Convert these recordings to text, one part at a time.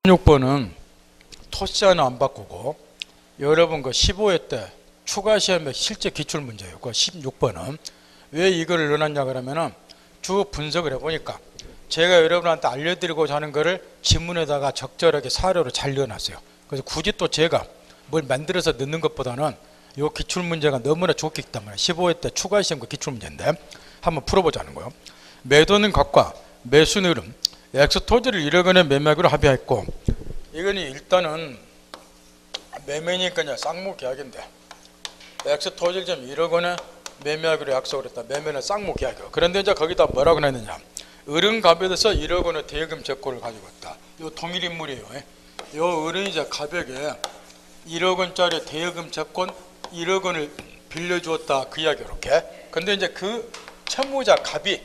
16번은 토시아는 안 바꾸고 여러분 그 15회 때 추가 시험의 실제 기출 문제예요. 그 16번은 왜 이걸 넣어놨냐 그러면은 주 분석을 해보니까 제가 여러분한테 알려드리고자 하는 거를 지문에다가 적절하게 사료로 잘 넣어놨어요. 그래서 굳이 또 제가 뭘 만들어서 넣는 것보다는 이 기출 문제가 너무나 좋기 때문에 15회 때 추가 시험 그 기출 문제인데 한번 풀어보자는 거예요. 매도는 값과 매수는 흐름, 엑스토지를 1억 원의 매매하기로 합의했고, 이거는 일단은 매매니까 쌍무 계약인데 엑스토지를 좀 1억 원에 매매하기로 약속을 했다. 매매는 쌍무 계약이요. 그런데 이제 거기다 뭐라고 했느냐, 어른갑에 대해서 1억 원의 대금 채권을 가지고 있다. 이 동일 인물이에요. 이 어른이 이제 갑에게 1억 원짜리 대금 채권 1억 원을 빌려주었다. 그 이야기 이렇게. 근데 이제 그 채무자 갑이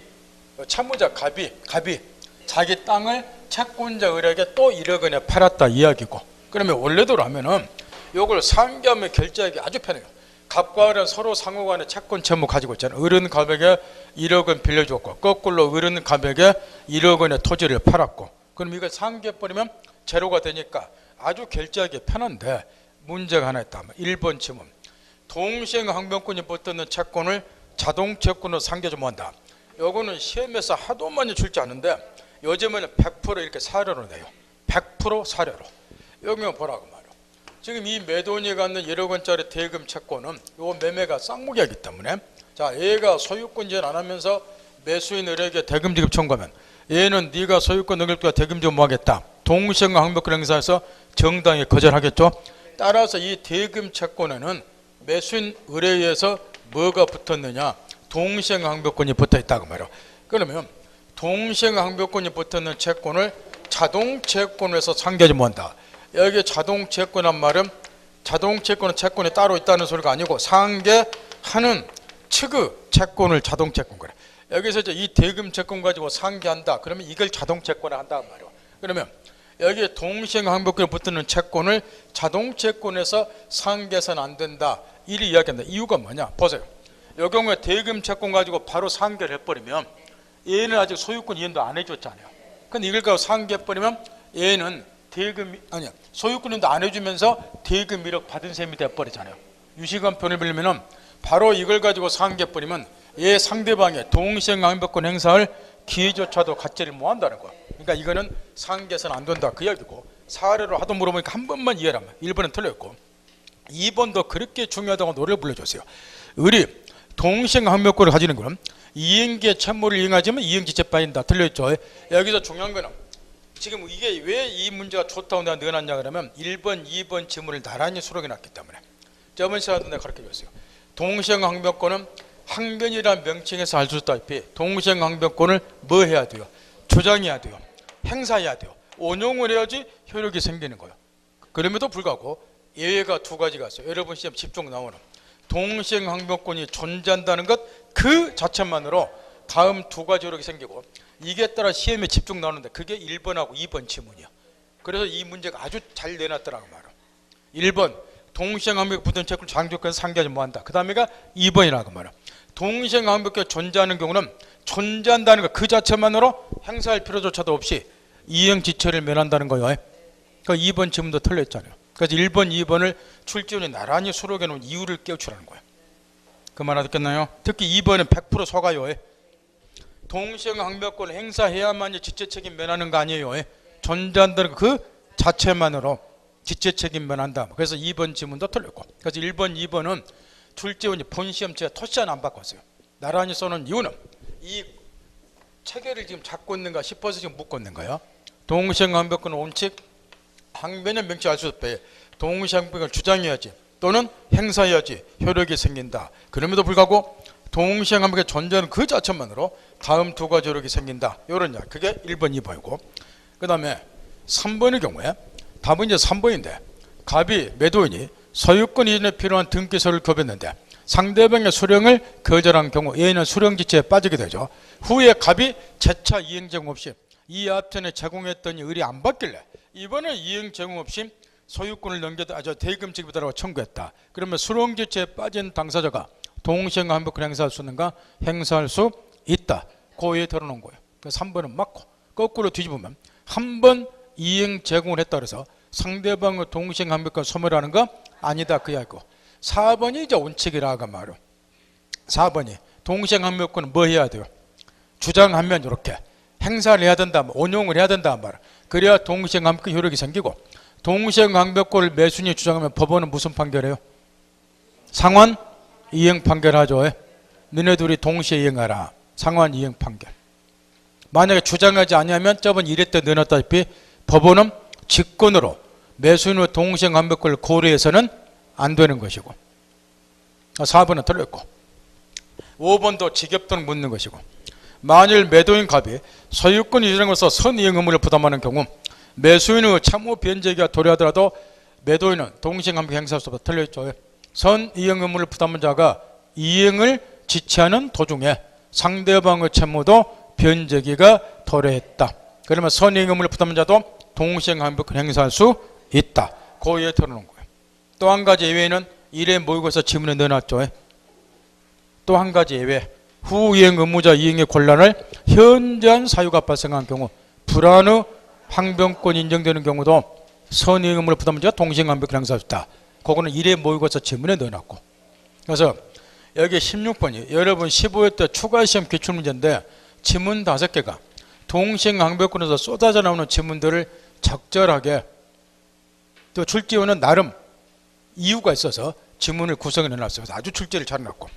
자기 땅을 채권자 을에게 또 1억 원에 팔았다 이야기고, 그러면 원래대로 하면은 요걸 상계하면 결제하기 아주 편해요. 갑과 을은 서로 상호간에 채권 채무 가지고 있잖아요. 을은 갑에게 1억 원 빌려줬고 거꾸로 을은 갑에게 1억 원의 토지를 팔았고, 그럼 이걸 상계해버리면 제로가 되니까 아주 결제하기 편한데 문제가 하나 있다. 1번 질문, 동시행 항변권이 붙는 채권을 자동채권으로 상계조모한다. 요거는 시험에서 하도 많이 출제 않는데 요즘에는 100% 이렇게 사료로 내요. 100% 사료로. 여기만 보라고 말이에요. 지금 이 매도인이 갖는 1억 원짜리 대금 채권은 요 매매가 쌍무계약이기 때문에, 자, 얘가 소유권 이전 안 하면서 매수인 을에게 대금 지급 청구하면 얘는 네가 소유권 넘길거야 대금 지급 뭐 하겠다. 동시행 항변권 행사에서 정당히 거절하겠죠. 따라서 이 대금 채권에는 매수인 을에 의해서 뭐가 붙었느냐, 동시행 항변권이 붙어 있다고 말이에요. 그러면 동시행 항변권이 붙어있는 채권을 자동채권에서 상계조모한다. 여기 자동채권한 말은 자동채권은 채권이 따로 있다는 소리가 아니고 상계하는 측의 채권을 자동채권 그래. 여기서 이제 이 대금 채권 가지고 상계한다. 그러면 이걸 자동채권을 한다 말이에요. 그러면 여기 동시행 항변권에 붙는 채권을 자동채권에서 상계해서는 안 된다. 이리 이야기한다. 이유가 뭐냐? 보세요. 이 경우에 대금 채권 가지고 바로 상계를 해버리면 얘는 아직 소유권 이전도 안 해줬잖아요. 근데 이걸 가지고 상계해버리면 얘는 소유권 이전도 안 해주면서 대금 1억 받은 셈이 돼버리잖아요. 유시간 편을 빌리면 바로 이걸 가지고 상계해버리면 얘 상대방의 동시행 항변권 행사할 기회조차도 갖지를 못한다는 거야. 그러니까 이거는 상계해서는 안 된다 그 이야기고, 사례로 하도 물어보니까 한 번만 이해를 하면 1번은 틀렸고 2번도 그렇게 중요하다고 노래를 불러줬어요. 을이 동시행 항변권을 가지는 것은 이행기의 채무를 이행하지만 이행지체 빠진다. 틀렸죠. 여기서 중요한 거는 지금 이게 왜 이 문제가 좋다고 내가 넣어놨냐 그러면 1번, 2번 지문을 나란히 수록해 놨기 때문에. 저번 시간에도 내가 가르쳐 줬어요. 동시행 항변권은 항변이라는 명칭에서 알 수 있다시피 동시행 항변권을 뭐 해야 돼요? 주장해야 돼요. 행사해야 돼요. 원용을 해야지 효력이 생기는 거예요. 그럼에도 불구하고 예외가 두 가지가 있어요. 여러분 시험 집중 나오는 동시행 항변권이 존재한다는 것 그 자체만으로 다음 두 가지 효력이 생기고, 이게 따라 시험에 집중 나오는데 그게 1번하고 2번 지문이야. 그래서 이 문제가 아주 잘 내놨더라고 말이야. 1번 동시행 항변권 붙은 채권 장조건 상계하지 못한다. 그 다음에가 2번이라고 말이야. 동시행 항변권이 존재하는 경우는 존재한다는 것 그 자체만으로 행사할 필요조차도 없이 이행지체를 면한다는 거예요. 그러니까 2번 지문도 틀렸잖아요. 그래서 1번, 2번을 출제원이 나란히 수록해 놓은 이유를 깨우치라는 거예요. 그 말 알겠나요? 특히 2번은 100% 속아요. 동시행 항변권을 행사해야만이 지체책임 면하는 거 아니에요. 존재한다는 그 자체만으로 지체책임 면한다. 그래서 2번 지문도 틀렸고, 그래서 1번, 2번은 출제원이 본시험 제가 토시안 안 바꿨어요. 나란히 써놓은 이유는 이 체계를 지금 잡고 있는가 싶어서 지금 묶고 있는 거예요. 동시행 항변권 원칙, 항변의 명치 알 수 없대. 동시행 항변권을 주장해야지 또는 행사해야지 효력이 생긴다. 그럼에도 불구하고 동시행 항변권이 존재하는 그 자체만으로 다음 두 가지 효력이 생긴다. 이런 이야기. 그게 1번, 2번이고, 그 다음에 3번의 경우에 답은 이제 3번인데, 갑이 매도인이 소유권 이전에 필요한 등기서를 급였는데 상대방의 수령을 거절한 경우 얘는 수령지체에 빠지게 되죠. 후에 갑이 재차 이행 제공 없이 이 앞전에 제공했더니 을이 안 받길래 이번에 이행 제공 없이 소유권을 넘겨도 대금 지급이라고 청구했다. 그러면 수령지체에 빠진 당사자가 동시행 항변권 행사할 수 있는가? 행사할 수 있다. 고의에 들어놓은 거예요. 그래서 3번은 맞고, 거꾸로 뒤집으면 한 번, 이행 제공을 했다 그래서 상대방의 동시행항변권 소멸하는 거 아니다 그 이야기고, 4번이 이제 원칙이라고 말이요. 4번이 동시행항변권은 뭐 해야 돼요? 주장하면 이렇게 행사를 해야 된다, 온용을 해야 된다 말. 그래야 동시행항변권 효력이 생기고, 동시행항변권을 매수인이 주장하면 법원은 무슨 판결해요? 상환 이행 판결하죠. 너네 둘이 동시에 이행하라. 상환 이행 판결. 만약에 주장하지 않으면 저번 1회 때 내놨다시피 법원은 직권으로 매수인의 동시행항변권을 고려해서는 안 되는 것이고, 4번은 틀렸고, 5번도 직협도는 묻는 것이고, 만일 매도인 갑이 소유권 이전으로서 선이행 의무를 부담하는 경우 매수인의 참호 변제기가 도래하더라도 매도인은 동시행항변 행사할 수 없다. 틀려있죠. 선이행 의무를 부담한 자가 이행을 지체하는 도중에 상대방의 채무도 변제기가 도래했다. 그러면 선이행 의무를 부담한 자도 동시행항변권 행사할 수 있다. 그 이해 털어놓은 거예요. 또 한 가지 예외는 1회 모의고사 지문에 넣어놨죠. 또 한 가지 예외. 후이행 의무자 이행의 곤란을 현저한 사유가 발생한 경우, 불안의 항변권이 인정되는 경우도 선이행 의무를 부담한 자가 동시행항변권 행사할 수 있다. 그거는 1회 모의고사 지문에 넣어놨고, 그래서 여기 16번이 여러분 15회 때 추가시험 기출문제인데 지문 5개가 동시행항변권에서 쏟아져 나오는 지문들을 적절하게, 또 출제원은 나름 이유가 있어서 지문을 구성해 놨어요. 그래서 아주 출제를 잘해놨고,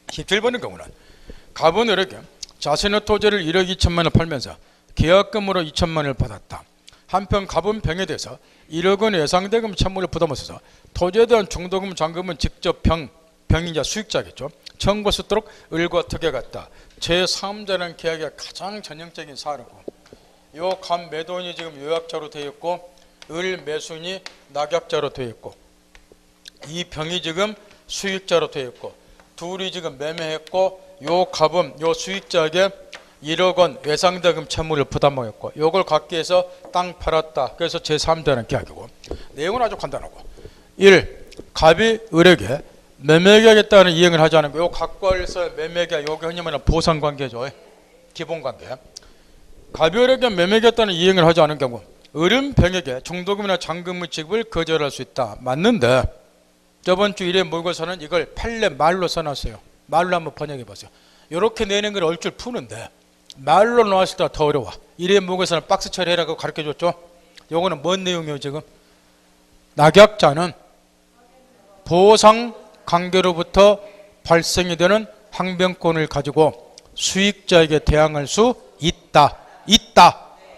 17번의 경우는 갑은 을에게 자신의 토지를 1억 2천만 원을 팔면서 계약금으로 2천만 원을 받았다. 한편 갑은 병에 대해서 1억 원의 예상대금 채무를 부담하셔서 토지에 대한 중도금 잔금은 직접 병인자 수익자겠죠. 청구할 수 있도록 을과 덕에 같다. 제3자라는 계약의 가장 전형적인 사례고, 요 갑 매도인이 지금 요약자로 되어 있고 을 매수인이 낙약자로 되어 있고, 이 병이 지금 수익자로 되어 있고, 둘이 지금 매매했고, 요 갑은 요 수익자에게 1억 원 예상대금 채무를 부담하였고, 요걸 갖기 위해서 땅 팔았다. 그래서 제3자라는 계약이고, 내용은 아주 간단하고, 1. 갑이 을에게 매매계약에 이행을 하지 않은 거, 요 갑과 을에서 매매계약, 요게 흔히 말하는 보상관계죠. 기본관계. 갑이 을에게 매매계약에 이행을 하지 않은 경우 을은 병에게 중도금이나 잔금의 지급을 거절할 수 있다. 맞는데 저번 주 1회 모의고사는 이걸 판례 말로 써놨어요. 말로 한번 번역해 보세요. 이렇게 내는 걸 얼줄 푸는데 말로 나왔을 때 더 어려워. 1회 모의고사는 박스 처리해라고 가르쳐줬죠. 요거는 뭔 내용이에요? 지금 낙약자는 보상 관계로부터 발생이 되는 항변권을 가지고 수익자에게 대항할 수 있다.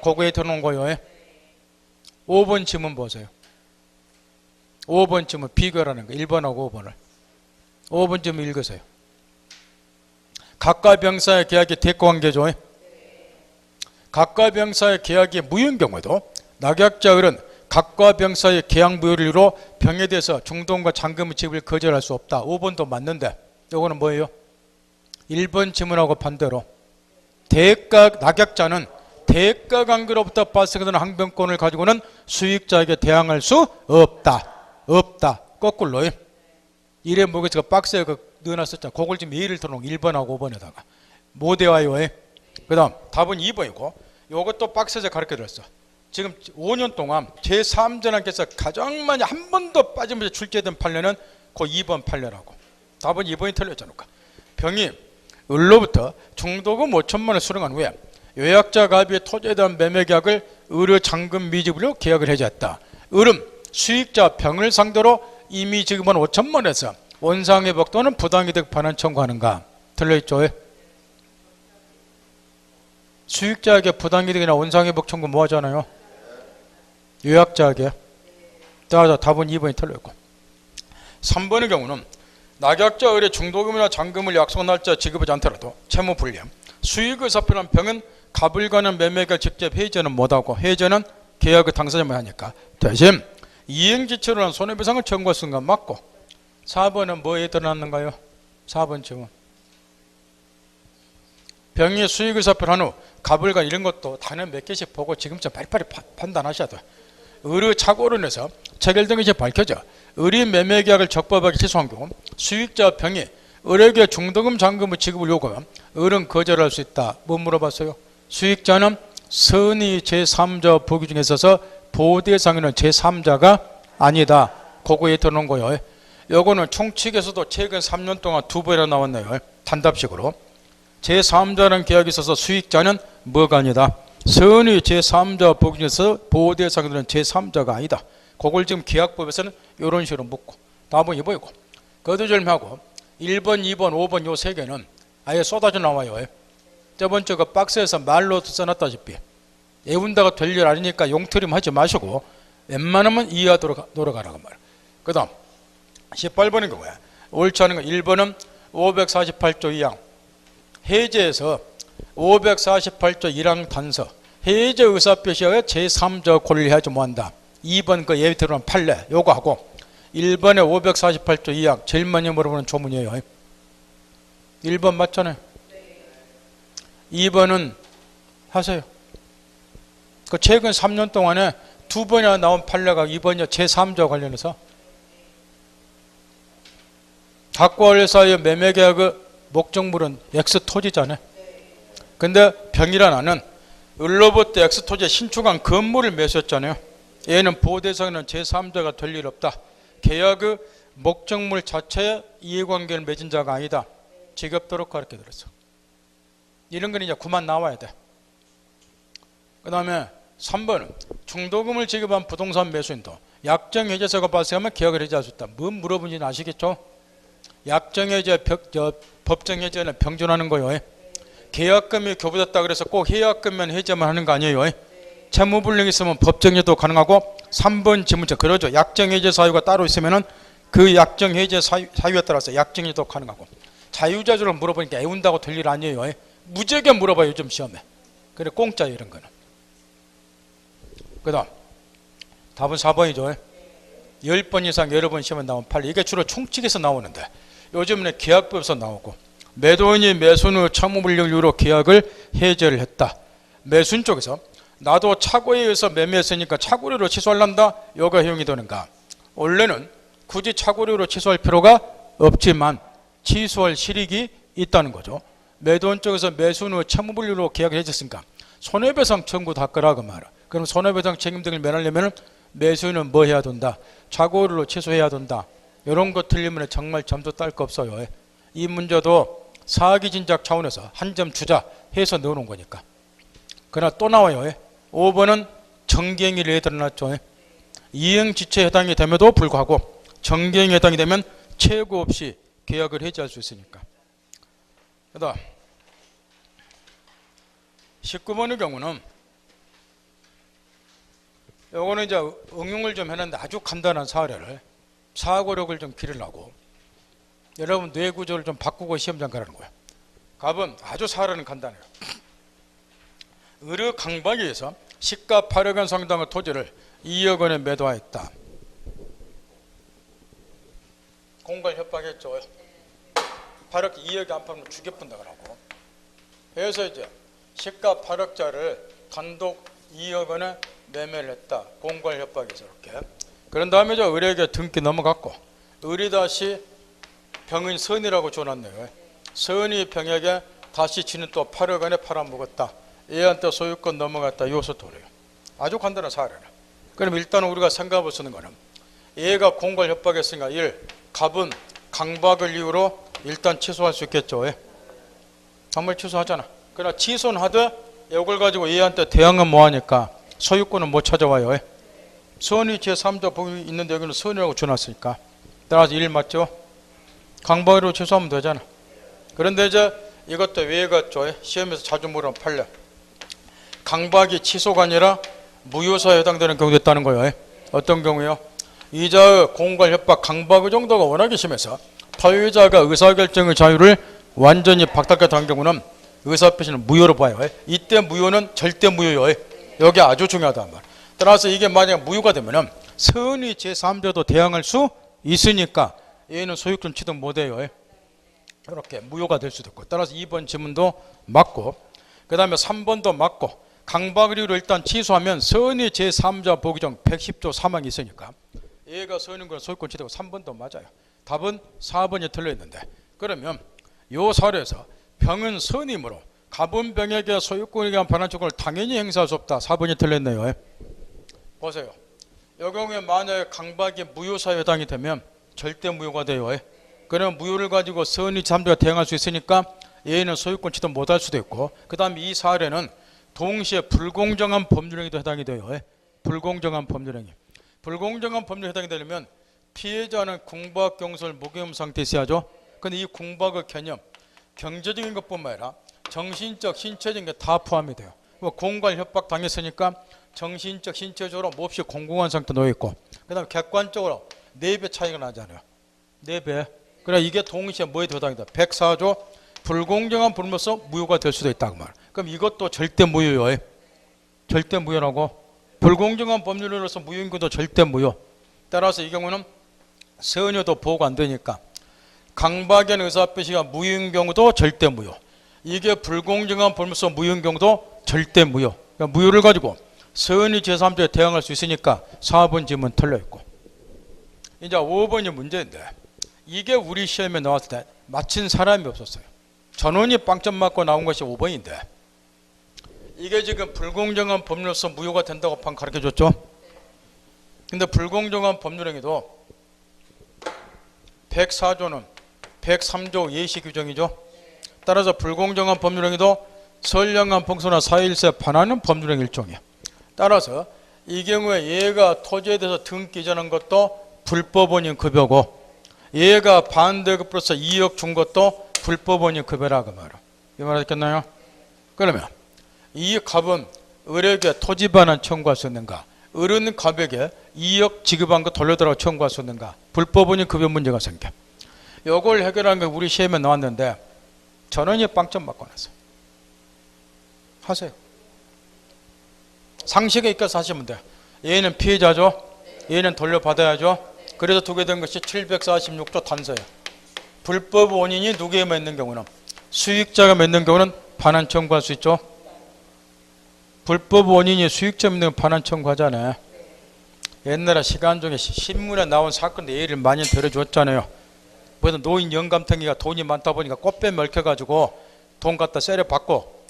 그거에 들어놓은 거예요. 5번 지문 보세요. 5번 지문 비교라는 거. 1번하고 5번을. 5번 지문 읽으세요. 각과 병사의 계약이 대가관계죠. 각과 병사의 계약이 무효인 경우에도 낙약자 을은 각과 병사의 계약 무효를 이유로 병에 대해서 중도금과 잔금의 지급을 거절할 수 없다. 5번도 맞는데 이거는 뭐예요? 1번 지문하고 반대로 낙약자는 대가관계로부터 발생하는 항변권을 가지고는 수익자에게 대항할 수 없다. 거꾸로 1회 모의고사가 박스에 넣어놨었잖아. 그걸 지금 예를 들어 1번하고 5번에다가 못 외워요. 그 다음 답은 2번이고, 요것도 박스에서 가르쳐드렸어. 지금 5년 동안 제3전환께서 가장 많이 한 번도 빠짐없이 출제된 판례는 그 2번 판례라고. 답은 2번이 틀렸잖아. 병이 을로부터 중도금 5천만 원을 수령한 후에 요약자 갑의 토지에 대한 매매계약을 을의 잔금 미지불로 계약을 해줬다. 을은 수익자 병을 상대로 이미 지급한 5천만 원에서 원상회복 또는 부당이득 반환 청구하는가? 틀려있죠? 수익자에게 부당이득이나 원상회복 청구 뭐 하잖아요? 요약자에게. 따라서 답은 2번이 틀렸고, 3번의 경우는 낙약자 을의 중도금이나 잔금을 약속 날짜 지급하지 않더라도 채무 불리함, 수익을 사표한 병은 갑을 관한 매매계약 직접 해제는 못하고, 해제는 계약의 당사자만 하니까 대신 이행지체로는 손해배상을 청구할 순간 맞고, 4번은 뭐에 들어놨는가요? 4번 질문. 병이 수익을 사표한 후 갑을 관 이런 것도 단어 몇 개씩 보고 지금쯤 빨리빨리 판단하셔야 돼요. 을의 착오로 인해서 체결된 것이 밝혀져 을이 매매계약을 적법하게 취소한 경우 수익자 병이 을에게 중도금 잔금의 지급을 요구하면 을은 거절할 수 있다. 뭐 물어봤어요? 수익자는 선의 제3자 보기 중에 있어서 보호대상에는 제3자가 아니다. 그거에 들어놓은 거예요. 요거는 총칙에서도 최근 3년 동안 2번이나 나왔네요. 단답식으로. 제3자라는 계약이 있어서 수익자는 뭐가 아니다. 선의 제3자 보기 중에서 보호대상에는 제3자가 아니다. 그걸 지금 계약법에서는 이런 식으로 묻고 답은 이거이고 거두절미하고 1번, 2번, 5번 요 세 개는 아예 쏟아져 나와요. 저번 주 그 박스에서 말로 써놨다시피 애운다가 될 일 아니니까 용트림 하지 마시고 웬만하면 이해하도록 노력하라고 말이야. 그 다음 18번인 거야. 옳지 않은 거 1번은 548조 2항 해제에서 548조 1항 단서 해제 의사표시에 제3자 권리하지 못한다. 2번 그 예비 들어온 판례 요거 하고 1번에 548조 2항 제일 많이 물어보는 조문이에요. 1번 맞잖아요. 2번은 하세요. 그 최근 3년 동안에 2번이나 나온 판례가 2번이요 제3자 관련해서 각과회사의 매매계약의 목적물은 X토지잖아요. 근데 병이라는 을로부터 X토지에 신축한 건물을 매수했잖아요. 얘는 보호대상에는 제3자가 될 일 없다. 계약의 목적물 자체에 이해관계를 맺은 자가 아니다. 지겹도록 가르쳐 드렸어. 이런 건 이제 그만 나와야 돼. 그 다음에 3번은 중도금을 지급한 부동산 매수인도 약정해제서가 발생하면 계약을 해제할 수 있다. 뭐 물어본지는 아시겠죠? 약정해제, 법정해제는 병존하는 거예요. 계약금이 교부됐다 그래서 꼭 해약금만 해제만 하는 거 아니에요. 채무불능이 있으면 법정해제도 가능하고 3번 지문자 그러죠. 약정해제 사유가 따로 있으면 그 약정해제 사유에 따라서 약정해제도 가능하고 자유자주를 물어보니까 애운다고 될 일 아니에요. 무지하게 물어봐요 요즘 시험에. 그래 공짜예요 이런 거는. 그 다음 답은 4번이죠 10번 이상 여러 번 시험에 나온 판례. 이게 주로 총칙에서 나오는데 요즘은 계약법에서 나오고 매도인이 매수인 후 채무불이익을 이유로 계약을 해제를 했다. 매수인 쪽에서 나도 착오에 의해서 매매했으니까 착오료로 취소하려다. 요가 허용이 되는가. 원래는 굳이 착오료로 취소할 필요가 없지만 취소할 실익이 있다는 거죠. 매도인 쪽에서 매수인 후 채무불이익으로 계약을 해줬으니까 손해배상 청구도 할 거라 그 말이야. 그럼 손해배상 책임 등을 면하려면 매수인은 뭐 해야 된다. 착오료로 취소해야 된다. 이런 거 틀리면 정말 점수 딸 거 없어요. 이 문제도 사기진작 차원에서 한 점 주자 해서 넣어놓은 거니까. 그러나 또 나와요. 5번은 정경일에 드러났죠. 이행지체에 해당이 됨에도 불구하고 정경에 해당이 되면 최고 없이 계약을 해지할 수 있으니까. 그 다음 19번의 경우는 요거는 이제 응용을 좀 해놨는데 아주 간단한 사례를 사고력을 좀 기르려고 여러분 뇌 구조를 좀 바꾸고 시험장 가라는 거예요. 갑은 아주 사례는 간단해요. 을의 강박에 의해서 시가 8억 원 상당의 토지를 2억 원에 매도하였다. 공갈 협박했죠. 8억 2억에 안 팔면 죽여뿐다 그러고. 그래서 이제 시가 8억짜리를 단독 2억 원에 매매를 했다. 공갈 협박에서 이렇게. 그런 다음에 저 을에게 등기 넘어갔고 을이 다시 병인 선이라고 줘놨네요. 선이 병에게 다시 지는 또 8억 원에 팔아먹었다. 얘한테 소유권 넘어갔다. 요소 도래요. 아주 간단한 사례라. 그럼 일단 우리가 생각해 쓰는 거는 얘가 공갈 협박했으니까 1. 갑은 강박을 이유로 일단 취소할 수 있겠죠. 정말 취소하잖아. 그러나 취소는 하되 이걸 가지고 얘한테 대항은 뭐하니까 소유권은 못 찾아와요. 선이 제3자 보기 있는데 여기는 선이라고 줘놨으니까 따라서 1 맞죠? 강박으로 취소하면 되잖아. 그런데 이제 이것도 왜 갔죠? 시험에서 자주 물어본 판례. 강박이 취소가 아니라 무효사에 해당되는 경우도 있다는 거예요. 어떤 경우요? 이자의 공갈 협박 강박의 정도가 워낙에 심해서 토의자가 의사결정의 자유를 완전히 박탈하게 한 경우는 의사표시는 무효로 봐요. 이때 무효는 절대 무효예요. 여기 아주 중요하단 말. 따라서 이게 만약 무효가 되면은 선의 제3자도 대항할 수 있으니까 얘는 소유권 취득 못해요. 이렇게 무효가 될 수도 있고. 따라서 2번 지문도 맞고 그 다음에 3번도 맞고 강박을 이유로 일단 취소하면 선의 제3자 보기정 110조 3항이 있으니까 얘가 선인권 소유권 취득하고 3번도 맞아요. 답은 4번이 틀려있는데 그러면 요 사례에서 병은 선임으로 가분병에게 소유권에 대한 반환 청구를 당연히 행사할 수 없다. 4번이 틀렸네요. 보세요. 이 경우에 만약에 강박이 무효사에 해당이 되면 절대 무효가 돼요. 그러면 무효를 가지고 선의 제3자가 대항할 수 있으니까 얘는 소유권 취득 못할 수도 있고, 그 다음에 이 사례는 동시에 불공정한 법률행위도 해당이 돼요. 불공정한 법률행위. 불공정한 법률에 해당이 되려면 피해자는 궁박, 경솔, 무기험 상태에 있어야죠. 근데 이 궁박의 개념, 경제적인 것뿐만 아니라 정신적, 신체적인 게 다 포함이 돼요. 공갈 협박 당했으니까 정신적, 신체적으로 몹시 공공한 상태 놓여 있고, 그 다음에 객관적으로 4배 차이가 나잖아요. 4배. 그래 이게 동시에 뭐에 해당이 돼? 104조 불공정한 법률로서 무효가 될 수도 있다고 말. 그럼 이것도 절대 무효예요. 절대 무효라고. 불공정한 법률로서 무효인 것도 절대 무효. 따라서 이 경우는 선유도 보호가 안 되니까 강박의 의사표시가 무효인 경우도 절대 무효. 이게 불공정한 법률로서 무효인 경우도 절대 무효. 그러니까 무효를 가지고 선의 제3자에 대항할 수 있으니까 4번 질문 틀려있고, 이제 5번이 문제인데 이게 우리 시험에 나왔을 때 맞힌 사람이 없었어요. 전원이 빵점 맞고 나온 것이 5번인데 이게 지금 불공정한 법률로서 무효가 된다고 방 가르쳐줬죠. 근데 불공정한 법률행위도 104조는 103조 예시 규정이죠. 따라서 불공정한 법률행위도 선량한 풍수나 사일세 반하는 법률행위 일종이에요. 따라서 이 경우에 얘가 토지에 대해서 등기자는 것도 불법원인 급여고, 얘가 반대급으로서 2억 준 것도 불법원인 급여라고 말이야. 이 말 알겠나요? 그러면 이 갑은 을에게 토지 반환 청구할 수 있는가? 을은 갑에게 2억 지급한 거 돌려달라고 청구할 수 있는가? 불법원인 급여 문제가 생겨. 이걸 해결하는 게 우리 시험에 나왔는데 전원이 빵점 맞고 났어요. 하세요. 상식에 있어서 하시면 돼요. 얘는 피해자죠. 얘는 돌려받아야죠. 그래서 두게 된 것이 746조 단서예요. 불법 원인이 누구에만 있는 경우는, 수익자가 있는 경우는 반환 청구할 수 있죠. 불법 원인이 수익자 있는 경우는 반환 청구하잖아요. 옛날에 시간 중에 신문에 나온 사건 예를 많이 들어줬잖아요. 그래서 노인 영감탱이가 돈이 많다 보니까 꽃배 멀켜가지고 돈 갖다 세려 받고,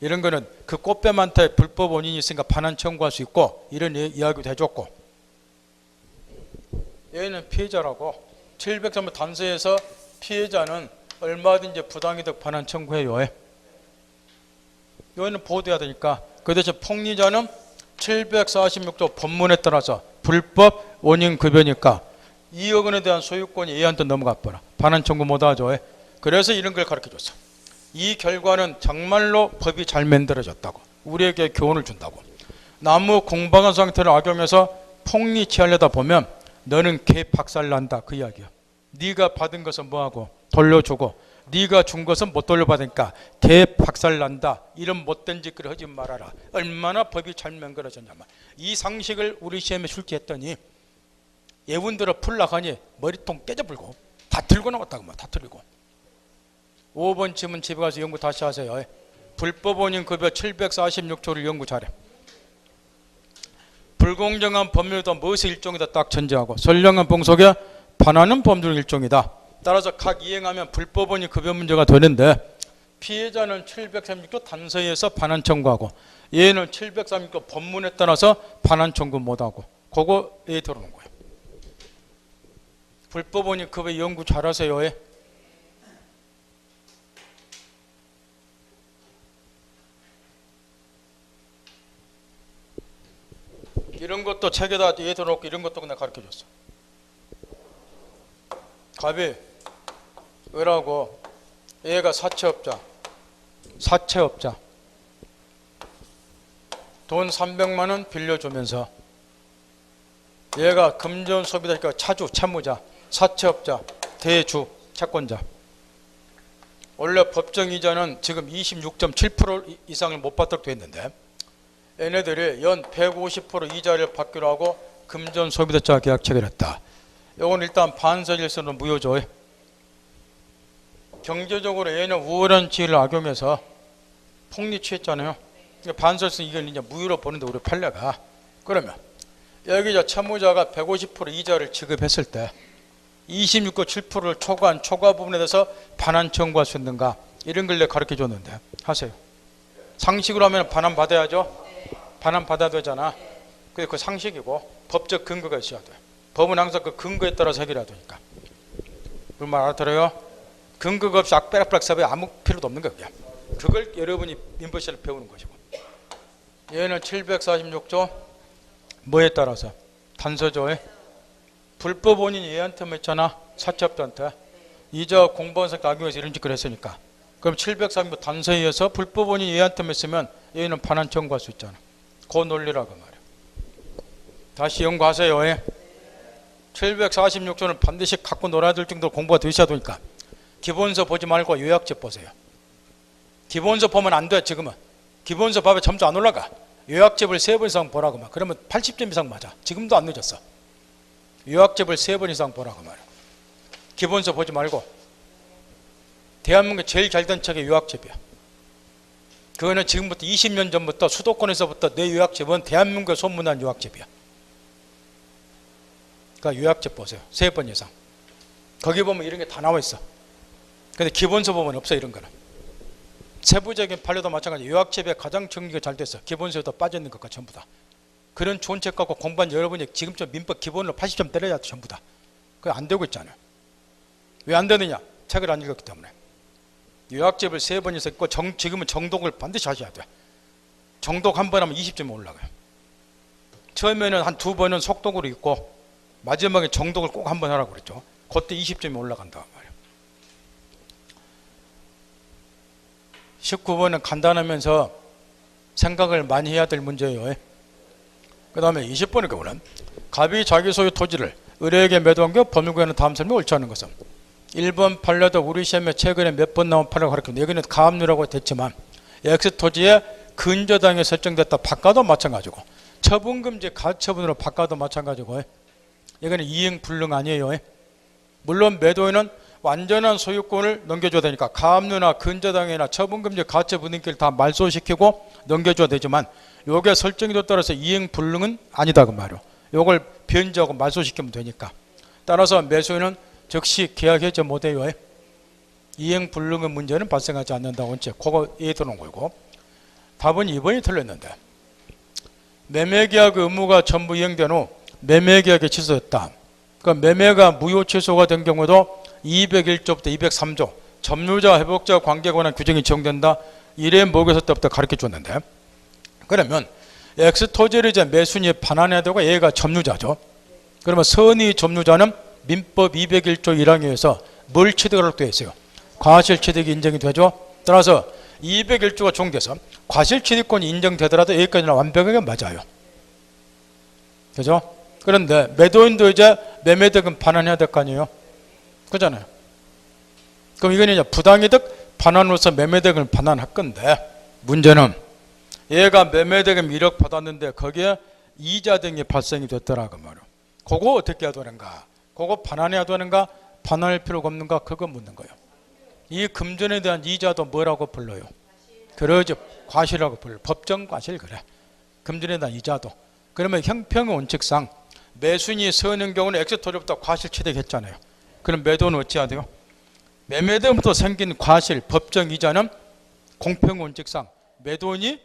이런 거는 그 꽃뱀한테 불법 원인이 있으니까 반환 청구할 수 있고, 이런 이야기도 해줬고, 얘는 피해자라고 703조 단서에서 피해자는 얼마든지 부당이득 반환 청구해요. 얘는 보호돼야 되니까. 그 대신 폭리자는 746조 법문에 따라서 불법 원인 급여니까 2억 원에 대한 소유권이 얘한테 넘어가 버려. 반환 청구 못하죠. 그래서 이런 걸 가르쳐줬어. 이 결과는 정말로 법이 잘 만들어졌다고, 우리에게 교훈을 준다고. 나무 공방한 상태를 악용해서 폭리 취하려다 보면 너는 개 박살난다, 그 이야기야. 네가 받은 것은 뭐하고 돌려주고, 네가 준 것은 못 돌려받으니까 개 박살난다. 이런 못된 짓을 하지 말아라. 얼마나 법이 잘 만들어졌냐면, 이 상식을 우리 시험에 출제했더니 예문대로 풀락하니 머리통 깨져불고 다 들고 나왔다고 막 다 틀리고. 5번 질문 집에 가서 연구 다시 하세요. 불법 원인 급여 746조를 연구 잘해. 불공정한 법률도 무엇의 일종이다 딱 전제하고, 선량한 풍속에 반하는 법률 일종이다. 따라서 각 이행하면 불법 원인 급여 문제가 되는데, 피해자는 736조 단서에서 반환 청구하고, 얘는 736조 법문에 따라서 반환 청구 못하고, 그거에 들어오는 거예요. 불법 원인 급여 연구 잘하세요. 이런 것도 책에다 예도 놓고 이런 것도 그냥 가르쳐줬어. 갑이 왜라고, 얘가 사채업자 돈 300만 원 빌려주면서 얘가 금전 소비자니까 차주, 채무자, 사채업자, 대주, 채권자. 원래 법정 이자는 지금 26.7% 이상을 못 받도록 돼 있는데, 얘네들이 연 150% 이자를 받기로 하고 금전 소비자자 계약 체결했다. 이건 일단 반서일서는 무효죠. 경제적으로 얘는 우월한 지위를 악용해서 폭리 취했잖아요. 반서일서 이건 이제 무효로 보는데 우리 판례가. 그러면 여기 채무자가 150% 이자를 지급했을 때 26.7%를 초과한 초과 부분에 대해서 반환 청구할 수 있는가, 이런 걸 내가 가르쳐 줬는데 하세요. 상식으로 하면 반환 받아야죠. 반환 받아야 되잖아. 근데 그 상식이고 법적 근거가 있어야 돼. 법은 항상 그 근거에 따라서 해결해야 되니까. 그 말 알아들어요? 근거가 없이 악배락배락 사업에 아무 필요도 없는 거야. 그걸 여러분이 민법시를 배우는 것이고. 얘는 746조 뭐에 따라서? 단서조에 불법 원인이 얘한테 했잖아. 사채업자한테. 이자 공범상 악용해서 이런 짓을 했으니까. 그럼 736조 단서에 의해서 불법 원인이 얘한테 했으면 얘는 반환 청구할 수 있잖아. 그 논리라고 말이야. 다시 연구하세요. 746조는 반드시 갖고 놀아야 될 정도로 공부가 되셔야 되니까 기본서 보지 말고 요약집 보세요. 기본서 보면 안 돼. 지금은 기본서 봐봐 점수 안 올라가. 요약집을 3번 이상 보라고 말. 그러면 80점 이상 맞아. 지금도 안 늦었어. 요약집을 3번 이상 보라고 말이야. 기본서 보지 말고. 대한민국에 제일 잘 된 책이 요약집이야. 그거는 지금부터 20년 전부터 수도권에서부터 내 요약집은 대한민국에 소문난 요약집이야. 그러니까 요약집 보세요. 3번 이상. 거기 보면 이런 게 다 나와 있어. 근데 기본서 보면 없어. 이런 거는. 세부적인 판례도 마찬가지. 요약집에 가장 정리가 잘 됐어. 기본서에도 빠져있는 것과 전부 다. 그런 좋은 책 갖고 공부한 여러분이 지금쯤 민법 기본으로 80점 때려야 돼. 전부 다. 그게 안 되고 있잖아요. 왜 안 되느냐? 책을 안 읽었기 때문에. 요약집을 3번 이상 있고 지금은 정독을 반드시 하셔야 돼. 정독 한 번 하면 20점이 올라가요. 처음에는 한 2번은 속독으로 읽고 마지막에 정독을 꼭 한 번 하라고 그랬죠. 그때 20점이 올라간다 말이에요. 19번은 간단하면서 생각을 많이 해야 될 문제예요. 그 다음에 20번의 경우는 갑이 자기 소유 토지를 의뢰에게 매도한 경우 법률구에는 다음 설명이 옳지 않은 것은 1번 판례도 우리 시험에 최근에 몇 번 나온 판례가 가르칩니다. 여기는 가압류라고 됐지만 X 토지에 근저당이 설정됐다 바꿔도 마찬가지고 처분금지 가처분으로 바꿔도 마찬가지고 이거는 이행불능 아니에요. 물론 매도인은 완전한 소유권을 넘겨줘야 되니까 가압류나 근저당이나 처분금지 가처분인기를 다 말소시키고 넘겨줘야 되지만 요게 설정에 따라서 이행불능은 아니다 그 말이에요. 요걸 변제하고 말소시키면 되니까. 따라서 매수인은 즉시 계약 해지 못해요. 이행불능의 문제는 발생하지 않는다고 이제 그거 예도는 거고. 답은 2번이 틀렸는데 매매계약 의무가 전부 이행된 후 매매계약이 취소됐다. 그러니까 매매가 무효 취소가 된 경우도 201조부터 203조 점유자 회복자 관계에 관한 규정이 적용된다. 이래 목에서 때부터 가르쳐 줬는데 그러면 X 토지를 이제 매수인이 반환해야 되고 얘가 점유자죠. 그러면 선의 점유자는 민법 201조 1항에 의해서 뭘 취득하라고 되어 있어요? 과실취득이 인정이 되죠. 따라서 201조가 종돼서 과실취득권이 인정되더라도 여기까지는 완벽하게 맞아요. 그죠? 그런데 매도인도 이제 매매득은 반환해야 될 거 아니에요? 그잖아요. 그럼 이건 이제 부당이득 반환으로서 매매득을 반환할 건데 문제는 얘가 매매득을 1억 받았는데 거기에 이자 등이 발생이 됐더라고 말이에요. 그거 어떻게 해야 되는가? 그거 반환해야 되는가? 반환할 필요가 없는가? 그거 묻는 거예요. 이 금전에 대한 이자도 뭐라고 불러요? 그러죠. 과실이라고 불러요. 법정 과실 그래. 금전에 대한 이자도. 그러면 형평의 원칙상 매수인이 서는 경우는 엑스토리부터 과실 취득했잖아요. 그럼 매도는 어찌해야 돼요? 매매대부터 생긴 과실, 법정 이자는 공평 원칙상 매도인이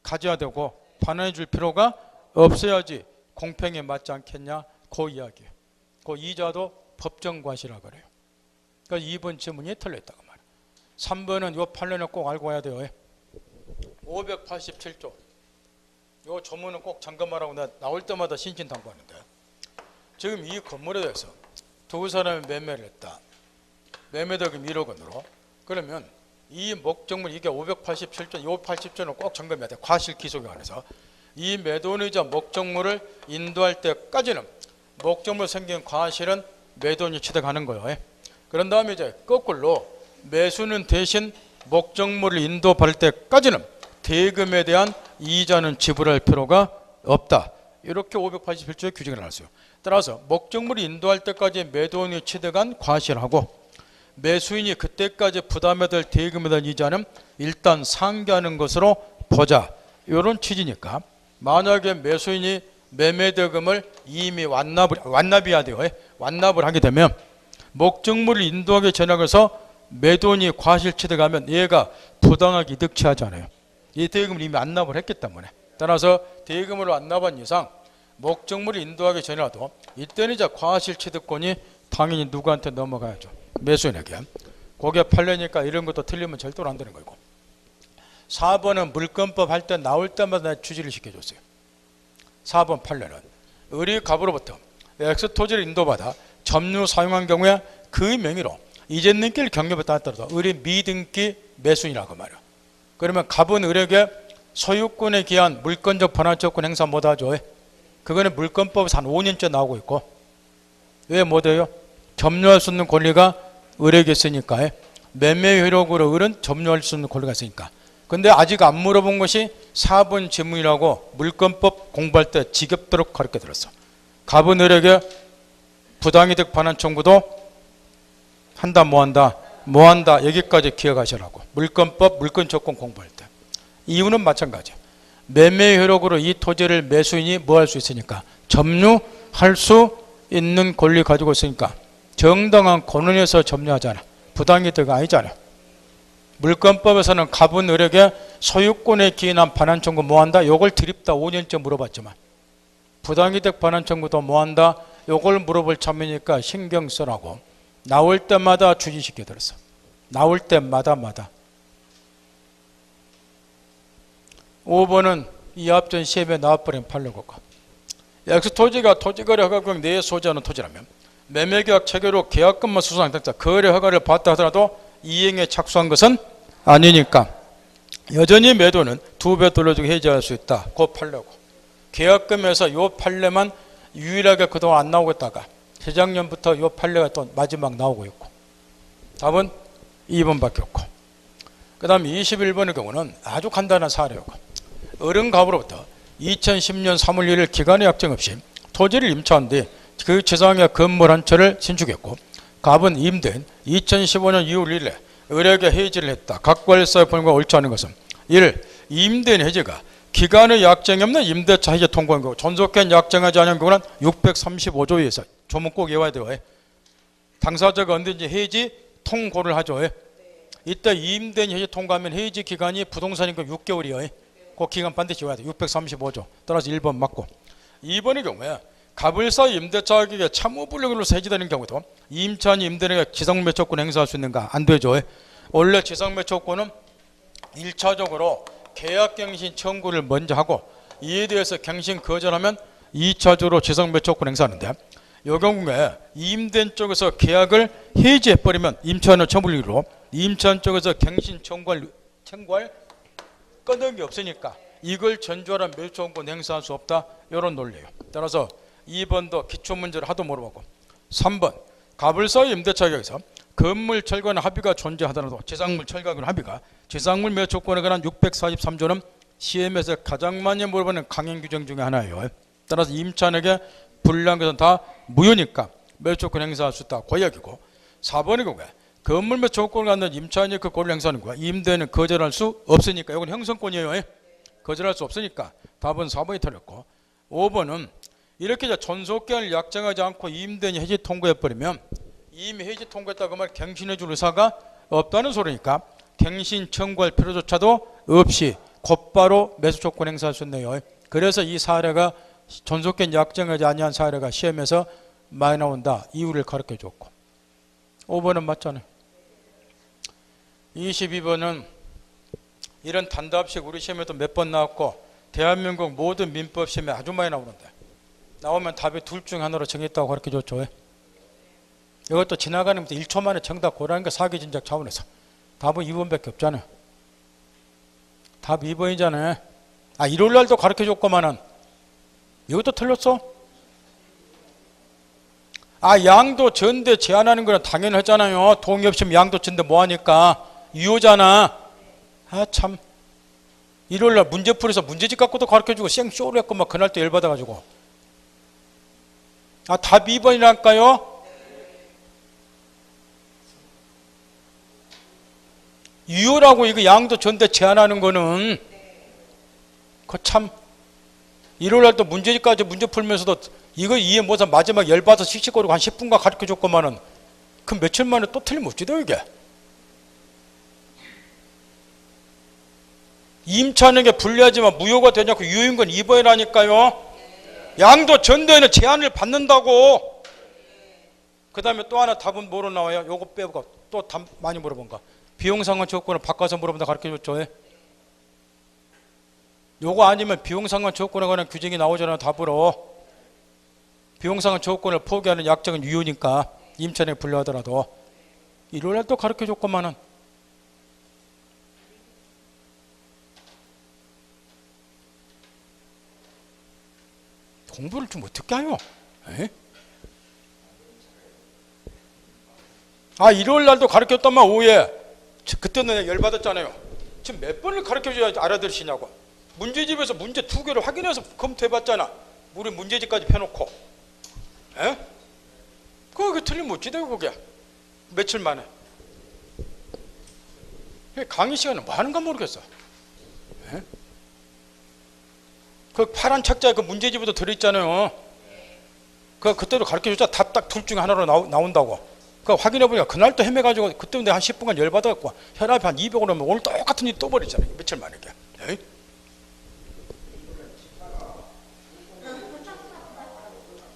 가져야 되고 반환해 줄 필요가 없어야지 공평에 맞지 않겠냐? 그 이야기예요. 그 이자도 법정 과실이라고 그래요. 그러니까 2번 질문이 틀렸다고 말이에요. 3번은 이 판례는 꼭 알고 와야 돼요. 587조. 이 조문은 꼭 점검하라고 내가 나올 때마다 신신당부하는데 지금 이 건물에 대해서 두 사람이 매매를 했다. 매매득금 1억 원으로. 그러면 이 목적물 이게 587조, 580조는 꼭 점검해야 돼. 과실 기소에 관해서. 이 매도인이자 목적물을 인도할 때까지는 목적물 생긴 과실은 매도인이 취득하는 거예요. 그런 다음에 이제 거꾸로 매수는 대신 목적물을 인도받을 때까지는 대금에 대한 이자는 지불할 필요가 없다. 이렇게 587조의 규정을 나왔어요. 따라서 목적물을 인도할 때까지 매도인이 취득한 과실하고 매수인이 그때까지 부담해야 될 대금에 대한 이자는 일단 상기하는 것으로 보자. 이런 취지니까 만약에 매수인이 매매대금을 이미 완납해야 돼요. 완납을 하게 되면 목적물을 인도하기 전에 가서 매도인이 과실 취득하면 얘가 부당하게 이득 취하잖아요. 이 대금을 이미 안납을 했기 때문에, 따라서 대금으로 안납한 이상 목적물을 인도하기 전이라도 이때는 이제 과실취득권이 당연히 누구한테 넘어가야죠? 매수인에게. 고개 팔려니까 이런 것도 틀리면 절대로 안 되는 거고. 4번은 물권법 할 때 나올 때마다 주지를 시켜줬어요. 4번 판례는 을이 갑으로부터 X 토지를 인도받아 점유 사용한 경우에 그 명의로 이전 등기를 경력에 따라서 을이 미등기 매수인이라고 말이야. 그러면 갑은 을에게 소유권에 기한 물권적 반환처권 행사 못하죠? 그거는 물권법에서 한 5년째 나오고 있고, 왜 못해요? 점유할 수 있는 권리가 을에게 있으니까. 매매 효력으로 을은 점유할 수 있는 권리가 있으니까. 근데 아직 안 물어본 것이 4번 지문이라고 물권법 공부할 때 지겹도록 가르쳐 들었어. 갑은 을에게 부당이득 반환 청구도 한다, 뭐 한다? 뭐 한다. 여기까지 기억하시라고. 물권법, 물권조건 공부할 때. 이유는 마찬가지야. 매매 효력으로 이 토지를 매수인이 뭐 할 수 있으니까, 점유할 수 있는 권리 가지고 있으니까 정당한 권한에서 점유하잖아. 부당이득 아니잖아. 물권법에서는 갑은 을에게 소유권에 기인한 반환 청구 뭐 한다? 요걸 드립다 5년째 물어봤지만, 부당이득 반환 청구도 뭐 한다? 요걸 물어볼 참이니까 신경 쓰라고 나올 때마다 주지시켜 들었어. 나올 때마다. 5번은 이 앞전 시험에 나와버린 판례고, X 토지가 토지거래 허가권 내에 소지하는 토지라면 매매계약 체결후 계약금만 수수한 당사 거래 허가를 받다 하더라도 이행에 착수한 것은 아니니까 여전히 매도는 2배 돌려주고 해지할 수 있다. 그 판례고, 계약금에서 요 판례만 유일하게 그동안 안 나오고 있다가 재작년부터 요 판례가 또 마지막 나오고 있고, 답은 2번밖에 없고. 그 다음 21번의 경우는 아주 간단한 사례였고, 을은 갑으로부터 2010년 3월 1일 기간의 약정 없이 토지를 임차한 뒤 그 지상에 건물 한 채를 신축했고, 갑은 임대인 2015년 2월 1일에 을에게 해지를 했다. 각관리사의 법령과 옳지 않은 것은 1. 임대인 해지가 기간의 약정이 없는 임대차 해지 통고한 경우, 존속権약정하지 않은 경우는 635조에 의해서 조문 꼭 외워야 돼요. 당사자가 언제든지 해지 통고를 하죠. 이때 임대인 해지 통고하면 해지 기간이 부동산이니까 6개월이에요. 그 기간 반드시 외워야 돼. 635조. 따라서 1번 맞고. 2번의 경우에 갑을사 임대차 가격에 참호불량으로 해지되는 경우도 임차인 임대인에게 지상매초권 행사할 수 있는가? 안 되죠. 원래 지상매초권은 1차적으로 계약갱신 청구를 먼저 하고, 이에 대해서 갱신 거절하면 2차적으로 지상매초권 행사하는데, 이 경우에 임대인 쪽에서 계약을 해지해버리면 임차인은 처분리로 임차인 쪽에서 갱신 청구할 끄덕이 없으니까 이걸 전조하라 매수권권 행사할 수 없다. 이런 논리예요. 따라서 2번도 기초문제를 하도 물어보고, 3번 갑을사의 임대차 계약에서 건물 철거나 합의가 존재하더라도 지상물 철거나 합의가 지상물 매초권에 관한 643조는 시험에서 가장 많이 물어보는 강행 규정 중에 하나예요. 따라서 임차인에게 불리한 것은 다 무효니까 매초권 행사할 수 있다. 그 이야기고, 4번의 경우에 건물 매초권을 갖는 임차인이 그 권리를 행사하는 거야. 임대인은 거절할 수 없으니까. 이건 형성권이에요. 거절할 수 없으니까 답은 4번이 틀렸고, 5번은 이렇게 이제 존속기한을 약정하지 않고 임대인이 해지 통고해버리면 이미 해지 통고했다 그 말 갱신해 줄 의사가 없다는 소리니까 갱신 청구할 필요조차도 없이 곧바로 매수조건 행사할 수 있네요. 그래서 이 사례가 존속기한 약정하지 아니한 사례가 시험에서 많이 나온다. 이유를 가르쳐 줬고. 5번은 맞잖아요. 22번은 이런 단답식 우리 시험에도 몇 번 나왔고 대한민국 모든 민법 시험에 아주 많이 나오는데, 나오면 답이 둘 중 하나로 정했다고 가르쳐 줬죠. 이것도 지나가는 1초 만에 정답 고라는 게 사기 진작 차원에서. 답은 2번밖에 없잖아요. 답 2번이잖아요. 일요일날도 가르쳐 줬구만은 이것도 틀렸어? 양도 전대 제한하는 거는 당연히 하잖아요. 동의 없으면 양도 전대 뭐하니까 유효잖아. 참, 일요일날 문제풀이에서 문제집 갖고도 가르쳐주고 생쇼를 했고 막 그날 또 열받아가지고. 답 2번이랄까요? 유효라고 이거 양도 전대 제한하는 거는 참, 일요일날 또 문제집까지 문제 풀면서도 이거 이해 못해서 마지막 열받아서 씩씩거리고 한 10분간 가르쳐줬구만은 그 며칠 만에 또 틀리면 어찌돼요 이게. 임차인에게 불리하지만 무효가 되지 않고 유효인건 입어야라니까요. 양도 전도에는 제한을 받는다고. 그 다음에 또 하나 답은 뭐로 나와요? 요거 빼고 또 답 많이 물어본 거. 비용상환 조건을 바꿔서 물어본다 가르쳐줬죠. 요거 아니면 비용상환 조건에 관한 규정이 나오잖아요. 답으로. 비용상환 조건을 포기하는 약정은 유효니까 임차인에게 불리하더라도. 일요일날 또 가르쳐줬건만은. 공부를 좀 어떻게 해요? 에? 아, 일요일날도 가르쳤단 말 오후에. 그때는 내가 열받았잖아요. 지금 몇 번을 가르쳐줘야 알아들으시냐고. 문제집에서 문제 2개를 확인해서 검토해봤잖아. 우리 문제집까지 펴놓고. 에? 그게 틀리면 어찌되고 그게. 며칠 만에. 강의 시간에 뭐 하는가 모르겠어. 에? 그 파란 책자에 그 문제집에도 들어있잖아요. 그때도 가르쳐줬자 답 딱 둘 중에 하나로 나온다고. 그 확인해보니까 그날 또 헤매가지고 그때 내가 한 10분간 열받아갖고 혈압이 한 200 오르면 오늘 똑같은 일 또 버리잖아요. 며칠 만에. 에이?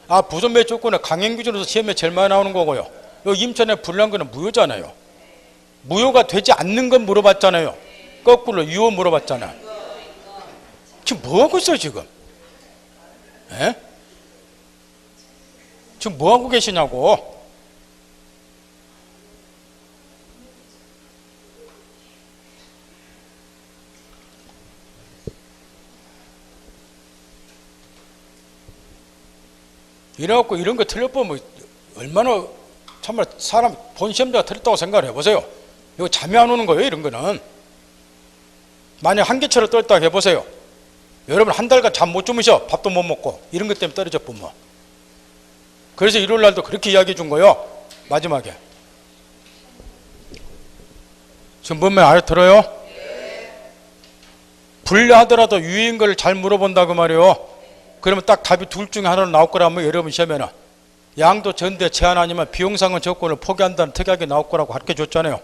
아, 부선배 조건은 강행 기준으로서 시험에 제일 많이 나오는 거고요. 여기 임차인에 불리한 거는 무효잖아요. 무효가 되지 않는 건 물어봤잖아요. 거꾸로 유효 물어봤잖아요. 지금 뭐하고 있어요 지금? 에? 지금 뭐하고 계시냐고. 이래갖고 이런 거 틀려보면 얼마나 정말 사람 본 시험자가 틀렸다고 생각을 해보세요. 이거 잠이 안 오는 거예요. 이런 거는. 만약 한계치로 떨었다 해보세요. 여러분 한 달간 잠 못 주무셔. 밥도 못 먹고. 이런 것 때문에 떨어져 보면. 그래서 일요일 날도 그렇게 이야기해 준 거예요. 마지막에. 지금 뭔 말 알아들어요? 불리하더라도 유효인 걸 잘 물어본다고 말이에요. 그러면 딱 답이 둘 중에 하나로 나올 거라면 여러분 시험에는 양도 전대 제한 아니면 비용상환 조건을 포기한다는 특이하게 나올 거라고 가르쳐 줬잖아요.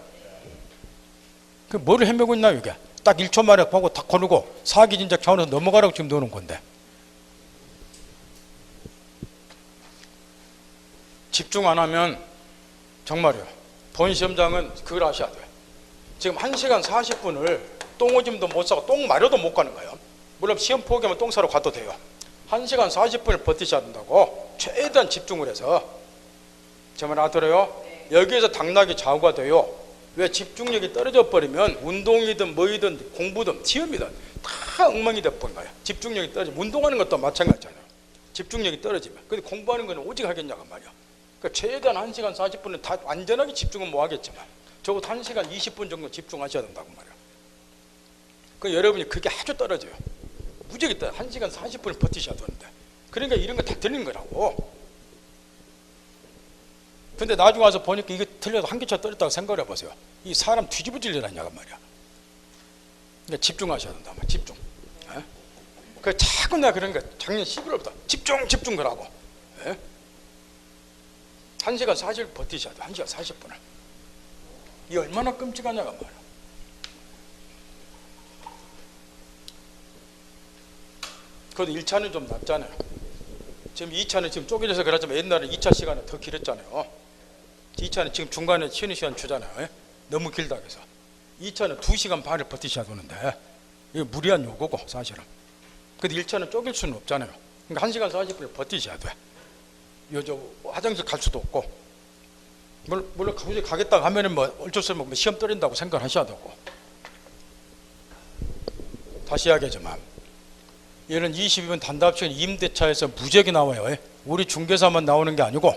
그 뭐를 헤매고 있나요 이게? 딱 1초 만에 보고 딱 거르고 사기진작 차원에서 넘어가라고 지금 넣는 건데. 집중 안 하면 정말이요. 본 시험장은 그걸 하셔야 돼요. 지금 1시간 40분을 똥오줌도 못 싸고 똥 마려도 못 가는 거예요. 물론 시험 포기하면 똥 사러 가도 돼요. 1시간 40분을 버티셔야 된다고. 최대한 집중을 해서. 제 말 알아들어요? 여기에서 당락이 좌우가 돼요. 왜? 집중력이 떨어져 버리면 운동이든 뭐이든 공부든 시험이든 다 엉망이 돼버린 거예요. 집중력이 떨어지면 운동하는 것도 마찬가지잖아요. 집중력이 떨어지면. 근데 공부하는 거는 오직 하겠냐고 말이야. 그러니까 최대한 1시간 40분은 다 완전하게 집중은 못 하겠지만 적어도 1시간 20분 정도 집중하셔야 된다고 말이야. 그 여러분이 그게 아주 떨어져요. 무지하게 떨어져. 1시간 40분을 버티셔야 되는데. 그러니까 이런 거 다 들리는 거라고. 근데 나중에 와서 보니까 이게 틀려도 한계차 떨어졌다고 생각을 해보세요. 이 사람 뒤집어질려라냐고 말이야. 그러니까 집중하셔야 된다. 집중. 에? 그 자꾸 내가 그런 거 작년 11월부터 집중 그러고. 에? 1시간 40분 버티셔야 돼. 1시간 40분을. 이게 얼마나 끔찍하냐고 말이야. 그래도 1차는 좀 낫잖아요. 지금 2차는 지금 쪼개져서 그렇지만 옛날에 2차 시간은 더 길었잖아요. 2차는 지금 중간에 쉬는 시간 주잖아요. 너무 길다 해서 2차는 2시간 반을 버티셔야 되는데 이게 무리한 요구고 사실은. 근데 1차는 쪼갤 수는 없잖아요. 그러니까 1시간 40분을 버티셔야 돼. 저 화장실 갈 수도 없고, 물론 가겠다고 하면은 뭐 어쩔 수 없이 뭐 시험 떨린다고 생각하셔야 되고. 다시 이야기하지만 얘는 22번 단답식은 임대차에서 무지하게 나와요. 우리 중개사만 나오는 게 아니고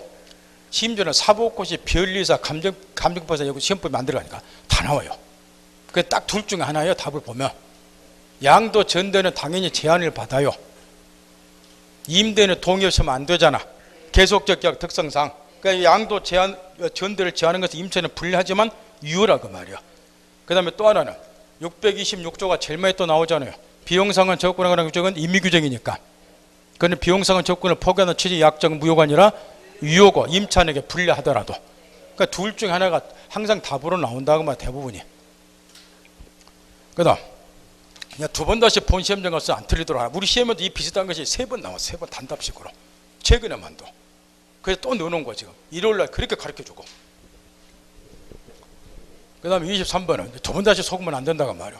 심지어는 사법고시, 변리사, 감정법에서 여기 시험법이 만들어가니까 다 나와요. 그 딱 둘 중에 하나예요. 답을 보면 양도 전대는 당연히 제한을 받아요. 임대는 동의 없으면 안 되잖아. 계속적 계약 특성상. 그러니까 양도 전대를 제한하는 것은 임차인은 불리하지만 유효라고 말이야. 그 다음에 또 하나는 626조가 제일 많이 또 나오잖아요. 비용상환 조건에 관한 규정은 임의규정이니까. 그런데 비용상환 조건을 포기하는 취지 약정은 무효가 아니라 유효고 임차인에게 불리하더라도. 그러니까 둘 중에 하나가 항상 답으로 나온다고 말 대부분이. 그 다음 그냥 두 번 다시 본 시험장 가서 안 틀리더라. 우리 시험에도 이 비슷한 것이 3번 나와. 3번 단답식으로. 최근에만도. 그래서 또 넣어놓은 거 지금. 일요일날 그렇게 가르쳐주고. 그 다음에 23번은 두 번 다시 속으면 안 된다고 말이야.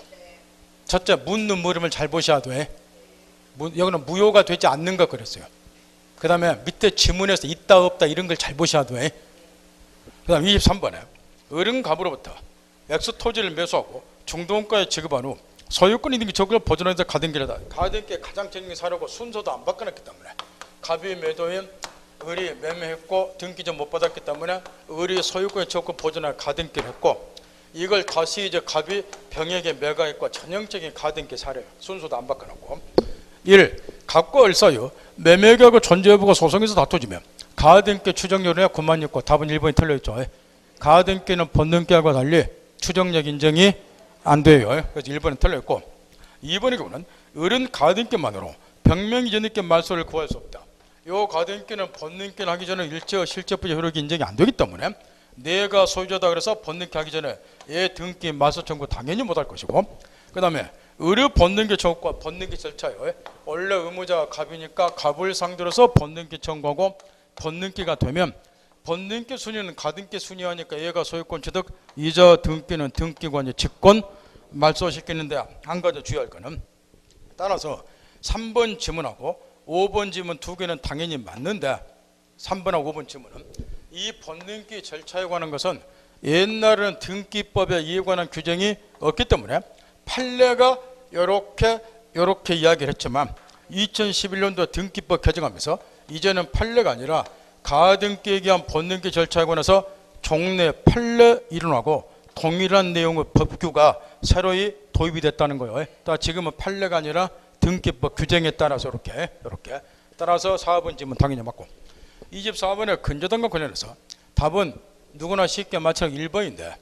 첫째, 묻는 물음을 잘 보셔야 돼. 여기는 무효가 되지 않는 거 그랬어요. 그 다음에 밑에 지문에서 있다 없다 이런 걸 잘 보셔야 돼. 그 다음 23번에 어른갑으로부터 액수 토지를 매수하고 중도원가에 지급한 후 소유권 이등기 적을 보존해서 가등기를 가등기에 가장 적는 사료고 순서도 안 바꿔놨기 때문에 갑이 매도인 을이 매매했고 등기전 못 받았기 때문에 을이 소유권에 적고 보존할 가등기를 했고 이걸 다시 이제 갑이 병에게 매가했고 전형적인 가등기 사례예요. 순서도 안 바꿔놨고 1. 갑과 을 사유 매매계약을 존재 여부가 소송에서 다투지면 가등기 추정료에 9만 있고 답은 1번이 틀려있죠. 가등기는 본등기하고 달리 추정력 인정이 안 돼요. 그래서 1번은 틀려있고 2번의 경우는 을은 가등기만으로 병명이 전등기 말소를 구할 수 없다. 이 가등기는 본등기를 하기 전에 일체의 실제부의 효력이 인정이 안 되기 때문에 내가 소유자다 그래서 본등기 하기 전에 얘 등기 말소 청구 당연히 못할 것이고 그 다음에 을의 본등기 청구과 본등기 절차요. 원래 의무자가 갑이니까 갑을 상대로 해서 본등기 청구하고 본등기가 되면 본등기 순위는 가등기 순위하니까 얘가 소유권 취득 이자 등기는 등기관이 직권 말소시키는데 한 가지 주의할 거는 따라서 3번 지문하고 5번 지문 두 개는 당연히 맞는데 3번하고 5번 지문은 이 본등기 절차에 관한 것은 옛날에는 등기법에 이에 관한 규정이 없기 때문에 판례가 이렇게 이야기를 했지만 2011년도 등기법 개정하면서 이제는 판례가 아니라 가등기에 의한 본등기 절차에 관해서 종래 판례 이론하고 동일한 내용의 법규가 새로이 도입이 됐다는 거예요. 지금은 판례가 아니라 등기법 규정에 따라서 이렇게 따라서 4번 지문 당연히 맞고 24번에 근저당과 관련해서 답은 누구나 쉽게 맞춰 1번인데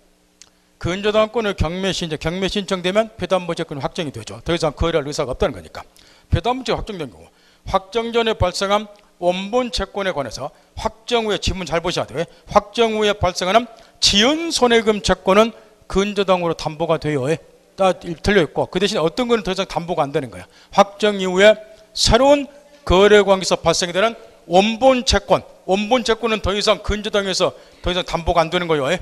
근저당권의 경매 신청되면 배담보채권이 확정이 되죠. 더 이상 거래할 의사가 없다는 거니까. 배담보채가 확정된 경우 확정 전에 발생한 원본 채권에 관해서 확정 후에 지문 잘 보셔야 돼요. 확정 후에 발생하는 지연손해금 채권은 근저당으로 담보가 돼요. 다 틀려있고 그 대신 어떤 거는 더 이상 담보가 안 되는 거예요. 확정 이후에 새로운 거래관계에서 발생이 되는 원본 채권은 더 이상 근저당에서 더 이상 담보가 안 되는 거예요.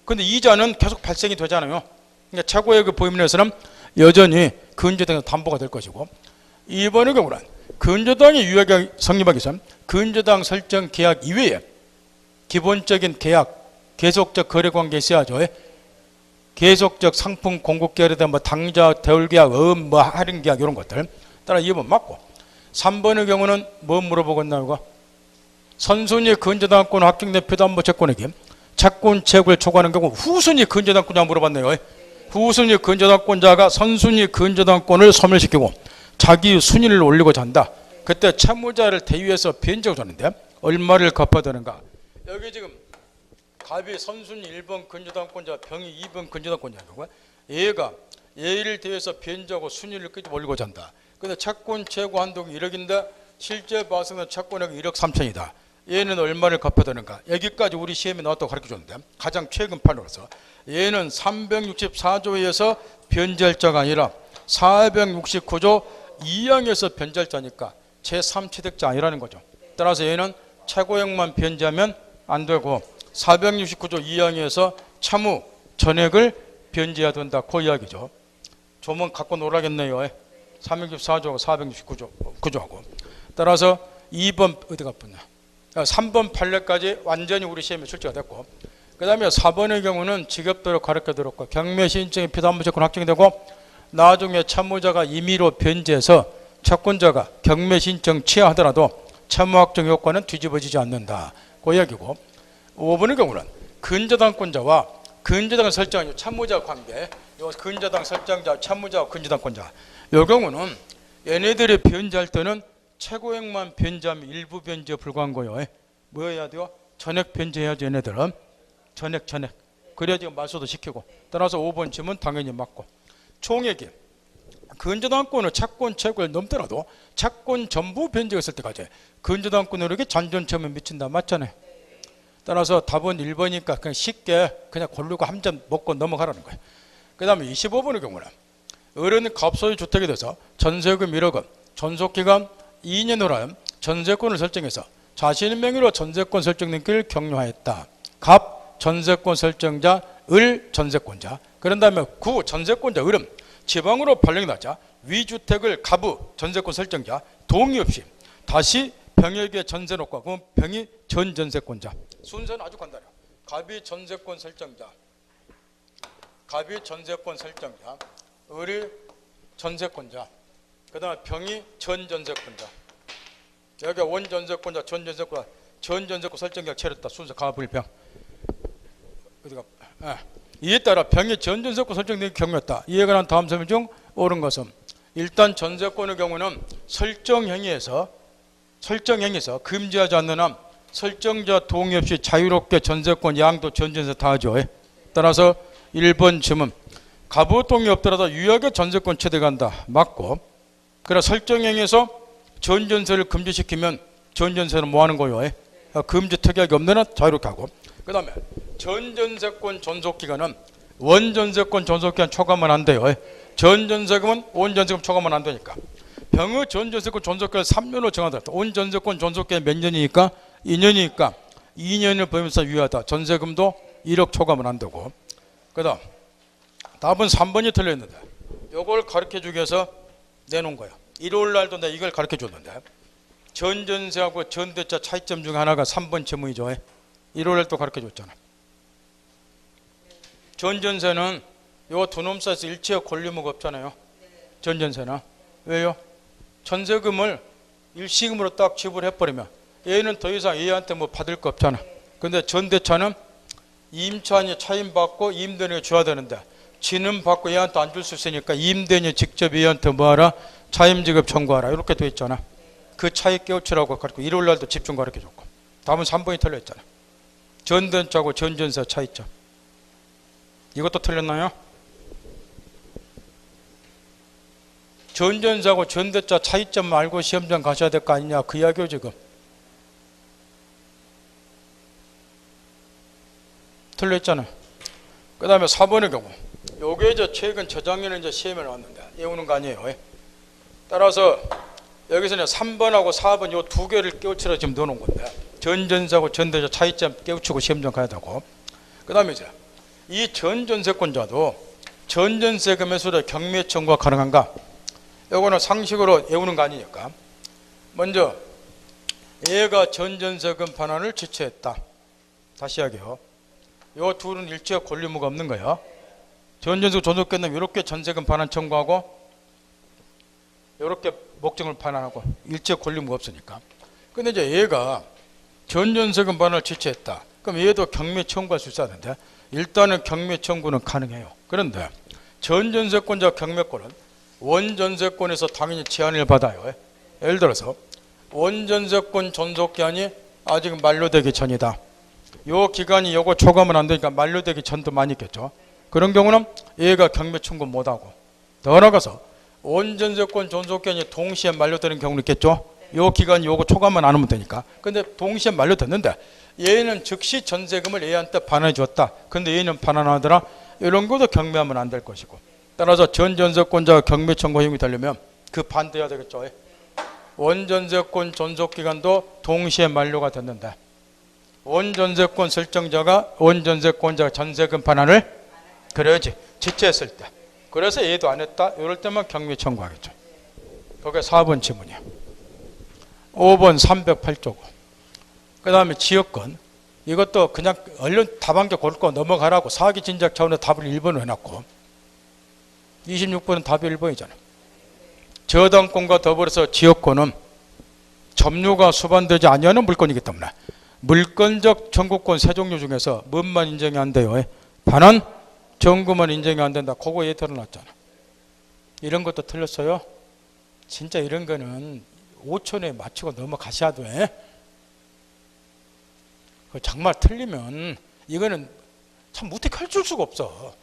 근데 이자는 계속 발생이 되잖아요. 그러니까 최고의 그 보임에서는 여전히 근저당에서 담보가 될 것이고 2번의 경우는 근저당이 유효하게 성립하기 위해서 근저당 설정 계약 이외에 기본적인 계약, 계속적 거래관계에 있어야죠. 계속적 상품 공급 계약에 대한 당좌, 대울계약, 할인계약 이런 것들 따라 2번 맞고 3번의 경우는 뭐 물어보겠나요? 선순위 근저당권 확정된 배담보채권에게 채권 채굴을 초과하는 경우 후순위 근저당권자 물어봤네요. 후순위 근저당권자가 선순위 근저당권을 소멸시키고 자기 순위를 올리고자 한다. 그때 채무자를 대위해서 변제를 줬는데 얼마를 갚아야 되는가? 여기 지금 갑이 선순위 1번 근저당권자, 병이 2번 근저당권자고 얘가 얘를 대해서 변제하고 순위를 끄집어 올리고자 한다. 근데 채권 최고 한도가 1억인데 실제 발생한 채권액은 1억 3천이다. 얘는 얼마를 갚아야 되는가? 여기까지 우리 시험에 나왔다고 가르쳐줬는데 가장 최근 판례로서 얘는 364조에서 변제할 자가 아니라 469조 2항에서 변제할 자니까 제3취득자 아니라는 거죠. 따라서 얘는 최고액만 변제하면 안 되고 469조 2항에서 차무 전액을 변제해야 된다. 그 이야기죠. 조문 갖고 놀아겠네요. 364조하고 469조하고 따라서 2번 어디가 붙나? 3번 판례까지 완전히 우리 시험에 출제가 됐고 그 다음에 4번의 경우는 직업도로 가르쳐드렸고 경매 신청이 피담보채권 확정이 되고 나중에 채무자가 임의로 변제해서 채권자가 경매 신청 취하하더라도 채무 확정 요건은 뒤집어지지 않는다. 그 이야기고 5번의 경우는 근저당권자와 근저당을 설정한 채무자 관계 요 근저당 설정자 채무자와 근저당권자 이 경우는 얘네들이 변제할 때는 최고액만 변제하면 일부 변제에 불과한 거예요. 뭐 해야 돼요? 전액 변제해야지 얘네들은 전액 그래야지 말소도 시키고 따라서 5번 질문 당연히 맞고 총액이 근저당권은 채권 최고액 넘더라도 채권 전부 변제가 있을 때까지 근저당권으로게 잔존처음에 미친다 맞잖아요. 따라서 답은 1번이니까 그냥 쉽게 그냥 고르고 한 점 먹고 넘어가라는 거예요. 그 다음에 25번의 경우는 어른 갑소유 주택에 대해서 전세금 1억원, 존속기간 2년으로 하여 전세권을 설정해서 자신의 명의로 전세권 설정된 길 격려하였다. 갑 전세권 설정자, 을 전세권자. 그런 다음에 구 전세권자 을은 지방으로 발령이 나자 위주택을 갑의 전세권 설정자 동의 없이 다시 병에게 전세 놓고 그럼 병이 전 전세권자. 순서는 아주 간단해요. 갑이 전세권 설정자, 갑이 전세권 설정자, 을이 전세권자, 그 다음에 병이 전 전세권자. 여기가 원 전세권자, 전 전세권자, 전 전세권 설정자 차렸다. 순서 갑을 병. 어디가? 이에 따라 병이 전 전세권 설정된 경우였다. 이에 관한 다음 설명 중 옳은 것은 일단 전세권의 경우는 설정행위에서 금지하지 않는 한 설정자 동의 없이 자유롭게 전세권 양도 전전세 다 하죠. 따라서 1번 질문 갑의 동의 없더라도 유효하게 전세권 취득한다. 맞고 그래 설정행위에서 전전세를 금지시키면 전전세는 뭐 하는 거예요? 금지 특약이 없는 한 자유롭게 하고 그 다음에 전전세권 존속기간은 원전세권 존속기간 초과하면 안 돼요. 전전세금은 원전세금 초과하면 안 되니까 병의 전전세권 존속기간 3년으로 정하더라도 원전세권 존속기간 몇 년이니까 2년이니까 2년을 보면서 유효하다. 전세금도 1억 초과하면 안 되고 그 다음 답은 3번이 틀려있는데 이걸 가르쳐주기 위해서 내놓은 거예요. 일요일날도 내가 이걸 가르쳐줬는데 전전세하고 전대차 차이점 중에 하나가 3번 질문이죠. 일요일날 또 가르쳐줬잖아. 전전세는 요 두 놈 사이에서 일체의 권리무가 없잖아요. 전전세는 왜요? 전세금을 일시금으로 딱 지불해버리면 얘는 더 이상 얘한테 뭐 받을 거 없잖아. 근데 전대차는 임차인이 차임받고 임대인에게 줘야 되는데 지는 받고 얘한테 안 줄 수 있으니까 임대인이 직접 얘한테 뭐하라? 차임지급 청구하라. 이렇게 돼 있잖아. 그 차이 깨우치라고 가르치고 일요일날도 집중 가르쳐줬고 다음은 3번이 틀려있잖아. 전대차하고 전전세 차이점. 이것도 틀렸나요? 전전세하고 전대차 차이점 알고 시험장 가셔야 될 거 아니냐 그 이야기요 지금. 틀렸잖아. 그 다음에 4번의 경우 요게 이제 최근 저작년에 이제 시험에 나왔는데 외우는 거 아니에요. 따라서 여기서는 3번하고 4번 요 두 개를 깨우치러 지금 넣어놓은 건데 전전세하고 전대차 차이점 깨우치고 시험장 가야 되고 그 다음에 이제 이 전전세권자도 전전세금 매수로 경매 청구가 가능한가? 요거는 상식으로 외우는 거 아니니까 먼저 얘가 전전세금 반환을 지체했다. 다시 이야기해요. 요 둘은 일체의 권리무가 없는 거예요. 전전세금 존속기간 이렇게 전세금 반환 청구하고 이렇게 목적을 반환하고 일체의 권리무가 없으니까. 근데 이제 얘가 전전세금 반환을 지체했다. 그럼 얘도 경매 청구할 수 있어야 되는데 일단은 경매 청구는 가능해요. 그런데 전전세권자 경매권은 원전세권에서 당연히 제한을 받아요. 예를 들어서 원전세권 존속기한이 아직 만료되기 전이다. 요 기간이 요거 초과하면 안 되니까 만료되기 전도 많이 있겠죠. 그런 경우는 얘가 경매 청구 못하고 더 나아가서 원전세권 존속기한이 동시에 만료되는 경우는 있겠죠. 요 기간이 요거 초과하면 안 하면 되니까. 근데 동시에 만료됐는데 얘는 즉시 전세금을 얘한테 반환해 줬다. 근데 얘는 반환하더라. 이런 것도 경매하면 안 될 것이고. 따라서 전전세권자가 경매 청구 허용이 되려면 그 반대해야 되겠죠. 원전세권 존속기간도 동시에 만료가 됐는데 원전세권 설정자가 원전세권자가 전세금 반환을 그래야지 지체했을 때. 그래서 얘도 안 했다. 이럴 때만 경매 청구하겠죠. 그게 4번 지문이야. 5번 308조고. 그 다음에 지역권. 이것도 그냥 얼른 답 한 개 고르고 넘어가라고 사기 진작 차원에서 답을 1번으로 해놨고 26번은 답이 1번이잖아. 저당권과 더불어서 지역권은 점유가 수반되지 아니하는 물건이기 때문에 물건적 청구권 세 종류 중에서 뭔만 인정이 안 돼요? 반환, 정구만 인정이 안 된다. 그거 예터를 놨잖아. 이런 것도 틀렸어요. 진짜 이런 거는 5초내에 맞추고 넘어가셔야 돼. 정말 틀리면 이거는 참 어떻게 할 수가 없어.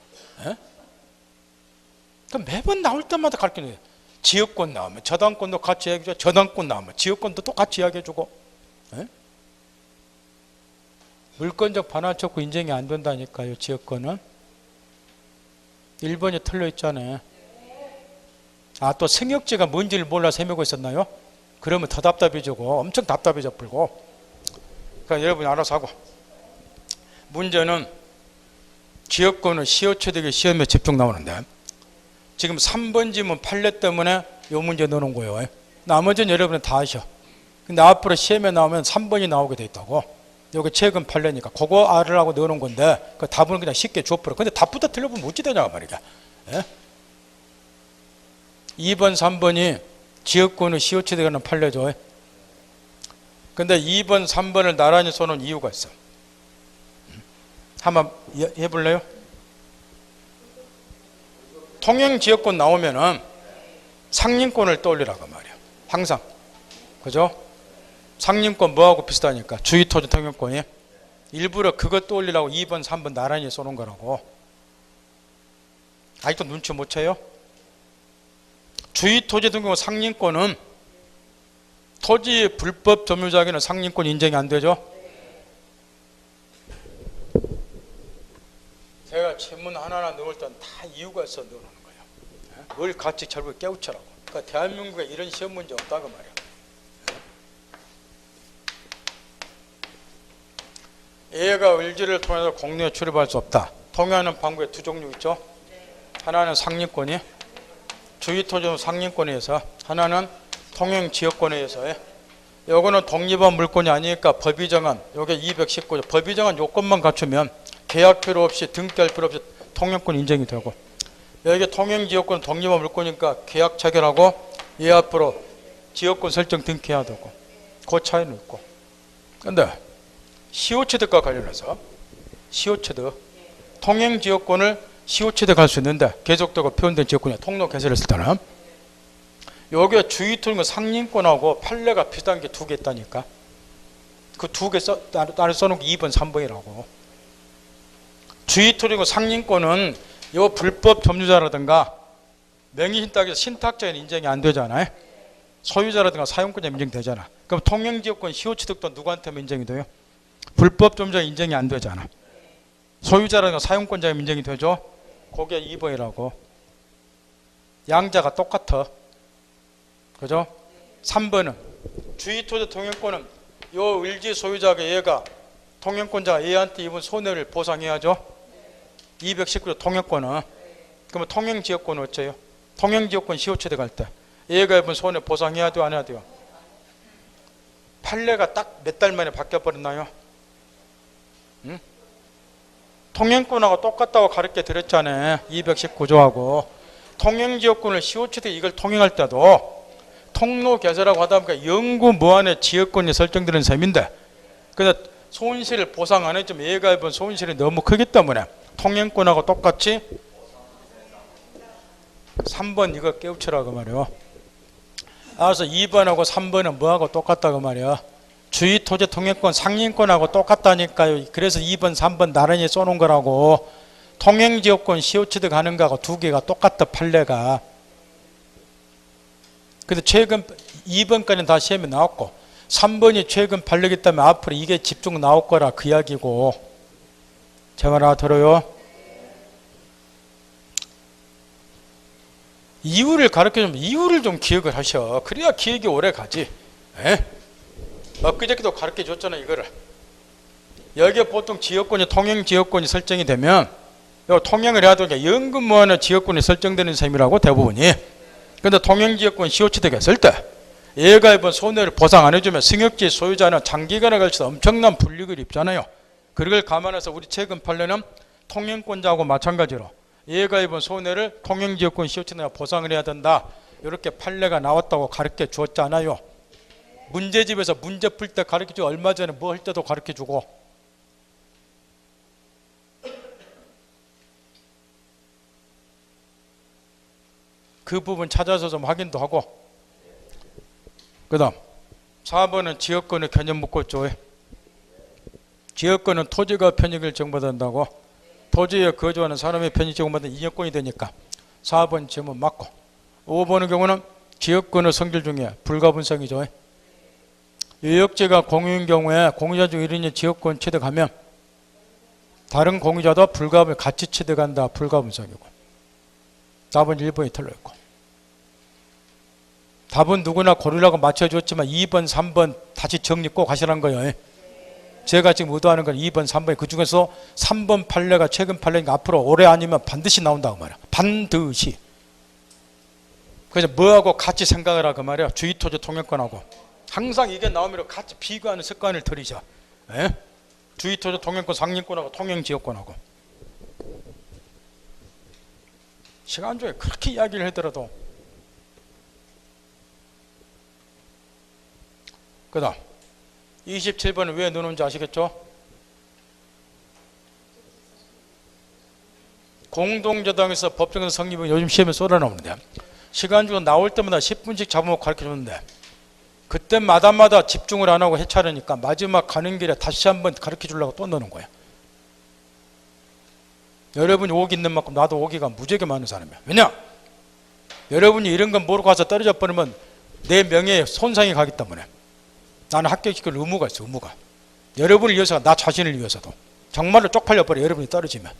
그럼 매번 나올 때마다 가르치는 지역권 나오면 저당권도 같이 이야기해주고 저당권 나오면 지역권도 똑같이 이야기해주고 물건적 반환 청구 인정이 안 된다니까요. 지역권은 1번이 틀려 있잖아요. 또 승역지가 뭔지를 몰라서 헤매고 있었나요? 그러면 더 답답해지고 엄청 답답해져 버리고. 그러니까 여러분이 알아서 하고. 문제는 지역권은 시효체득의 시험에 집중 나오는데 지금 3번 지문 판례 때문에 이 문제 넣어놓은 거예요. 나머지는 여러분은 다 아셔. 근데 앞으로 시험에 나오면 3번이 나오게 돼 있다고. 여기 최근 판례니까 그거 알으라고 넣어놓은 건데 그 답은 그냥 쉽게 줘버려. 근데 답부터 틀려보면 어찌 되냐 말이야. 예? 2번 3번이 지역권의 시효체득하는 판례죠. 근데 2번 3번을 나란히 써놓은 이유가 있어. 한번 해볼래요? 통행지역권 나오면은 상림권을 떠올리라고 말이야. 항상. 그죠? 상림권 뭐하고 비슷하니까 주의토지 통행권이. 일부러 그거 떠올리라고 2번 3번 나란히 써놓은 거라고. 아직도 눈치 못 채요? 주의토지 통행권 상림권은 토지의 불법 점유자에게는 상림권 인정이 안 되죠? 제가 질문 하나하나 넣을 땐 다 이유가 있어 넣어놓는 거예요. 뭘 같이 결국에 깨우치라고. 그러니까 대한민국에 이런 시험 문제 없다고 말이야. A가 을지를 통해서 공로에 출입할 수 없다. 통행하는 방법에 두 종류 있죠. 하나는 상림권이 주의토지 상림권에 의해서, 하나는 통행지역권에 의해서. 요거는 독립한 물권이 아니니까 법이 정한, 요게 219조 법이 정한 요건만 갖추면 계약 필요 없이 등기할 필요 없이 통행권 인정이 되고, 여기 통행지역권은 독립한 물권이니까 계약 체결하고 얘 앞으로 지역권 설정 등기해야 되고, 그 차이는 있고. 근데 시효취득과 관련해서 시효취득, 통행지역권을 시효취득할 수 있는데 계속되고 표현된 지역권이 통로 개설했을 때는 여기에 주의토지권 상림권하고 판례가 비슷한 게 두 개 있다니까. 그 두 개 따로 써놓고 2번 3번이라고. 주의토지권 상림권은 요 불법 점유자라든가 명의신 땅에서 신탁자인 인정이 안 되잖아요. 소유자라든가 사용권자 인정되잖아. 그럼 통행지역권 시효취득도 누구한테만 인정이 돼요? 불법 점유자 인정이 안 되잖아. 소유자라든가 사용권자 인정이 되죠? 그게 2번이라고. 양자가 똑같아. 그죠? 3번은 주의토지 통행권은 요 을지 소유자가 얘가 통행권자가 얘한테 입은 손해를 보상해야죠. 219조 통행권은. 그러면 통행지역권은 어째요? 통행지역권 시효취득할 때 얘가 입은 손해 보상해야 돼요? 안 해야 돼요? 판례가 딱 몇 달 만에 바뀌어버렸나요? 응? 통행권하고 똑같다고 가르쳐 드렸잖아요. 219조하고. 통행지역권을 시효취득 이걸 통행할 때도 통로 개설하고 하다 보니까 영구 무한의 지역권이 설정되는 셈인데, 그래서 손실을 보상 안 해주면 얘가 입은 손실이 너무 크기 때문에 통행권하고 똑같이 3번 이거 깨우치라고 말이요. 알아서 2번하고 3번은 뭐하고 똑같다고 말이야. 주의토지 통행권 상림권하고 똑같다니까요. 그래서 2번 3번 나란히 써놓은 거라고. 통행지역권 시효취득하는 거하고 두 개가 똑같다 판례가. 근데 최근 2번까지는 다 시험에 나왔고 3번이 최근 판례이기 때문에 앞으로 이게 집중 나올 거라 그 이야기고. 제 말 알아들어요? 이유를 가르쳐주면 이유를 좀 기억을 하셔. 그래야 기억이 오래 가지. 에? 엊그저께도 가르쳐줬잖아 이거를. 여기에 보통 지역권이 통행지역권이 설정이 되면 요 통행을 해야 되니까 연금무한의 지역권이 설정되는 셈이라고 대부분이. 근데 통행지역권 시효취득했을 때 얘가 입은 손해를 보상 안 해주면 승역지 소유자는 장기간에 걸쳐서 엄청난 불이익을 입잖아요. 그걸 감안해서 우리 최근 판례는 통행권자하고 마찬가지로 얘가 입은 손해를 통행지역권 시효취득에 보상을 해야 된다. 이렇게 판례가 나왔다고 가르쳐 주었잖아요. 문제집에서 문제 풀 때 가르쳐 주고 얼마 전에 뭐 할 때도 가르쳐 주고. 그 부분 찾아서 좀 확인도 하고. 그 다음 4번은 지역권의 개념 묻고죠. 지역권은 토지가 편익을 정받는다고. 토지에 거주하는 사람의 편익 제공받는 인여권이 되니까 4번 질문 맞고. 5번의 경우는 지역권의 성질 중에 불가분성이죠. 유역지가 공유인 경우에 공유자 중 1인이 지역권 취득하면 다른 공유자도 불가분 같이 취득한다. 불가분성이고. 4번 1번이 틀려있고. 답은 누구나 고르라고 맞춰줬지만 2번, 3번 다시 정리 꼭 하시라는 거예요. 제가 지금 의도하는 건 2번, 3번, 그 중에서 3번 판례가 최근 판례니까 앞으로 올해 아니면 반드시 나온다고 말이야. 반드시. 그래서 뭐하고 같이 생각을 하고 말이야. 주의토지 통행권하고. 항상 이게 나오면 같이 비교하는 습관을 들이죠. 예? 주의토지 통행권, 상림권하고 통행지역권하고. 시간 중에 그렇게 이야기를 하더라도. 그 다음 27번은 왜 넣는지 아시겠죠? 공동저당에서 법정에서 성립은 요즘 시험에 쏟아나오는데 시간 중에 나올 때마다 10분씩 잡아먹고 가르쳐줬는데 그때마다 집중을 안 하고 해차르니까 마지막 가는 길에 다시 한번 가르쳐주려고 또 넣는 거야. 여러분이 오기 있는 만큼 나도 오기가 무지하게 많은 사람이야. 왜냐? 여러분이 이런 건 모르고 가서 떨어져 버리면 내 명예에 손상이 가기 때문에 나는 합격시킬 의무가 있어. 의무가. 여러분을 위해서, 나 자신을 위해서도. 정말로 쪽팔려 버려 여러분이 떨어지면.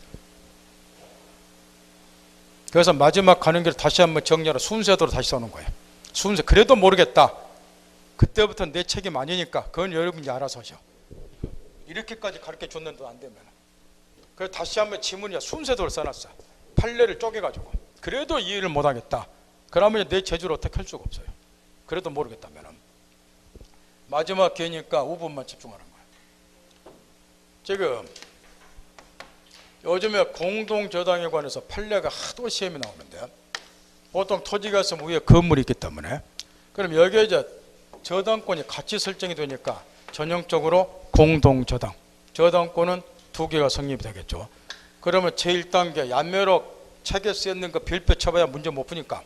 그래서 마지막 가는 길을 다시 한번 정리하러 순서대로 다시 써놓은 거예요. 순서. 그래도 모르겠다. 그때부터 내 책임 아니니까 그건 여러분이 알아서 하셔. 이렇게까지 가르쳐 줬는데도 안 되면. 그래서 다시 한번 지문이야 순서대로 써놨어. 판례를 쪼개가지고. 그래도 이해를 못하겠다. 그러면 내 제주를 어떻게 할 수가 없어요. 그래도 모르겠다면. 마지막 기회니까 5분만 집중하는 거예요. 지금 요즘에 공동저당에 관해서 판례가 하도 시험이 나오는데 보통 토지가 있으면 위에 건물이 있기 때문에 그럼 여기에 이제 저당권이 같이 설정이 되니까 전형적으로 공동저당. 저당권은 2개가 성립이 되겠죠. 그러면 제1단계 야매로 책에 쓰여있는 거 별표 쳐봐야 문제 못 푸니까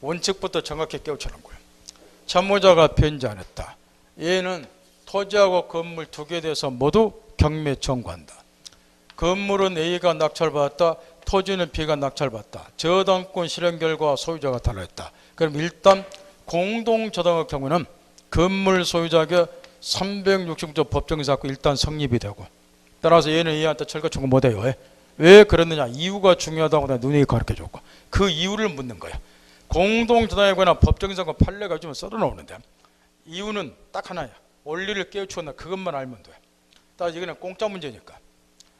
원칙부터 정확히 깨우치는 거예요. 참모자가 변제 안 했다. 얘는 토지하고 건물 2개에 대해서 모두 경매 청구한다. 건물은 A가 낙찰받았다. 토지는 B가 낙찰받았다. 저당권 실행 결과 소유자가 달라했다. 그럼 일단 공동저당의 경우는 건물 소유자에게 360조 법정에서 일단 성립이 되고 따라서 얘는 A한테 철거 청구 못해요. 왜 그랬느냐? 이유가 중요하다고 내가 눈에 가르쳐줬고 그 이유를 묻는 거야. 공동저당에 관한 법정에서 판례가 좀 썰어놓는데 이유는 딱 하나야. 원리를 깨우치었나 그것만 알면 돼. 따라서 이거는 공짜 문제니까.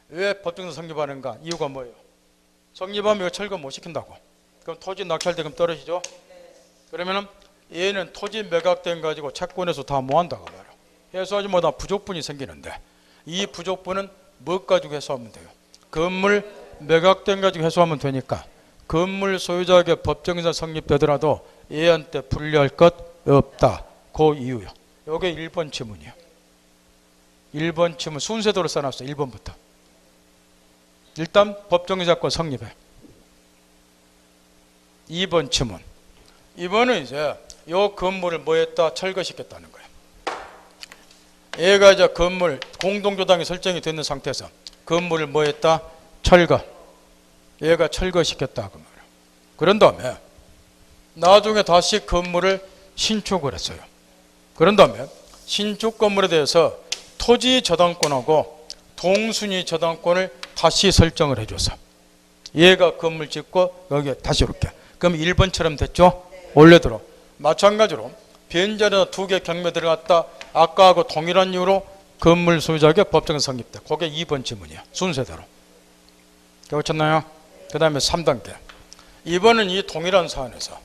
왜 법정에서 성립하는가? 이유가 뭐예요? 성립하면 이거 철거 못 시킨다고. 그럼 토지 낙찰대금 떨어지죠? 그러면은 얘는 토지 매각된 가지고 채권에서 다 모한다고 말이야. 해소하지 못한 부족분이 생기는데 이 부족분은 뭐 가지고 해소하면 돼요? 건물 매각된 가지고 해소하면 되니까 건물 소유자에게 법정에서 성립되더라도 얘한테 불리할 것 없다. 그 이유요. 요게 1번 지문이에요. 1번 지문 순서대로 써놨어요. 1번부터. 일단 법정이자권 성립해. 2번 지문. 2번은 이제 요 건물을 뭐 했다? 철거시켰다는 거예요. 얘가 이제 건물 공동저당이 설정이 되는 상태에서 건물을 뭐 했다? 철거. 얘가 철거시켰다 그 말이에요. 그런 다음에 나중에 다시 건물을 신축을 했어요. 그런 다음에 신축 건물에 대해서 토지 저당권하고 동순위 저당권을 다시 설정을 해줘서 얘가 건물 짓고 여기 다시 이렇게 그럼 1번처럼 됐죠? 원래대로 마찬가지로 변제나 2개 경매 들어갔다 아까하고 동일한 이유로 건물 소유자에게 법정 성립돼. 그게 2번 지문이야. 순서대로. 그렇잖아요? 그 다음에 3단계. 2번은 이 동일한 사안에서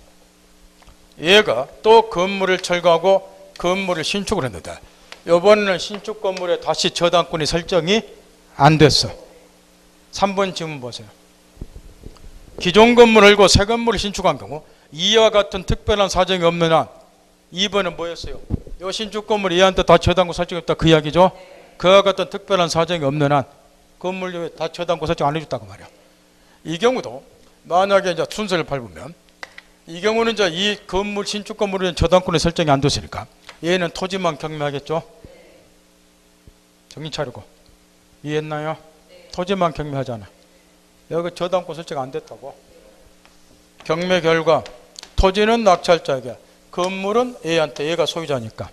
얘가 또 건물을 철거하고 건물을 신축을 했는데 이번에는 신축 건물에 다시 저당권이 설정이 안 됐어. 3번 지문 보세요. 기존 건물을 알고 새 건물을 신축한 경우 이와 같은 특별한 사정이 없는 한 2번은 뭐였어요? 이 신축 건물 얘한테 다 저당권 설정했다 그 이야기죠. 그와 같은 특별한 사정이 없는 한 건물에 다 저당권 설정 안 해줬다고 말이야. 이 경우도 만약에 이제 순서를 밟으면 이 경우는 이제 이 건물 신축 건물은 저당권의 설정이 안 됐으니까 얘는 토지만 경매하겠죠. 정신 차리고 이해했나요? 토지만 경매하잖아. 여기 저당권 설정 안 됐다고. 경매 결과 토지는 낙찰자에게 건물은 A한테 얘가 소유자니까.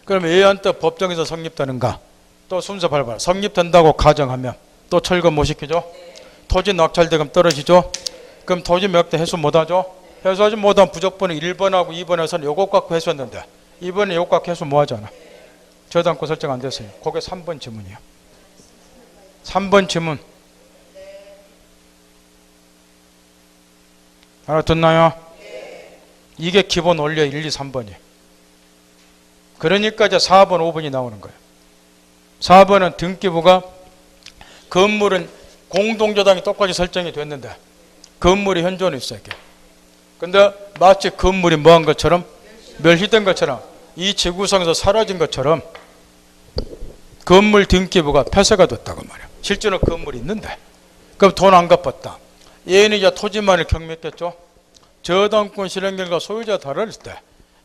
그러면 A한테 법정에서 성립되는가? 또 순서 밟아라. 성립된다고 가정하면 또 철거 못 시키죠. 토지 낙찰대금 떨어지죠. 그럼 토지 매각대 해소 못하죠. 해소하지 못한 부족분은 1번하고 2번에서는 요것 갖고 해소했는데 이번에 요것 갖고 해소 뭐 하잖아. 저당권 설정 안 됐어요. 그게 3번 지문이에요. 3번 지문. 알아듣나요? 이게 기본 원리야. 1, 2, 3번이. 그러니까 이제 4번, 5번이 나오는 거예요. 4번은 등기부가 건물은 공동저당이 똑같이 설정이 됐는데 건물이 현존이 있어요. 이게. 근데 마치 건물이 뭐한 것처럼 멸시된 것처럼 이 지구상에서 사라진 것처럼 건물 등기부가 폐쇄가 됐다고 말이야. 실제로 건물이 있는데 그럼 돈 안 갚았다. 얘는 이제 토지만을 경매했겠죠. 저당권 실행결과 소유자 다를 때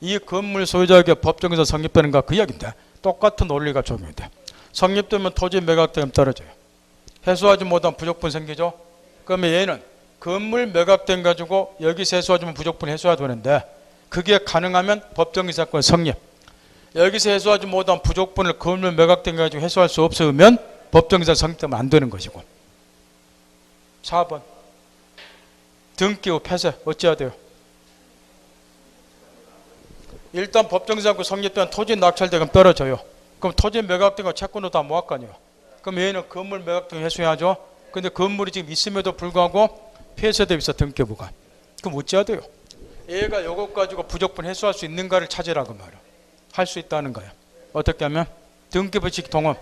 이 건물 소유자에게 법정에서 성립되는가 그 이야기인데 똑같은 논리가 적용이 돼. 성립되면 토지 매각되면 떨어져요. 해소하지 못한 부족분 생기죠. 그러면 얘는 건물 매각된 가지고 여기서 해소하지면 부족분 해소가 되는데 그게 가능하면 법정이사건 성립. 여기서 해소하지 못한 부족분을 건물 매각된 가지고 해소할 수 없으면 법정이사 성립되면 안 되는 것이고. 4번 등기부 폐쇄 어찌해야 돼요? 일단 법정이사건 성립되면 토지 낙찰대금 떨어져요. 그럼 토지 매각된 거 채권으로 다 모을 거 아니에요. 그럼 얘는 건물 매각된 해소해야죠. 근데 건물이 지금 있음에도 불구하고 폐쇄되어 있어 등기부가. 그럼 어찌해야 돼요? 얘가 요것 가지고 부족분 해소할 수 있는가를 찾으라고 말이야. 할 수 있다는 거야. 어떻게 하면? 등기부식 동원.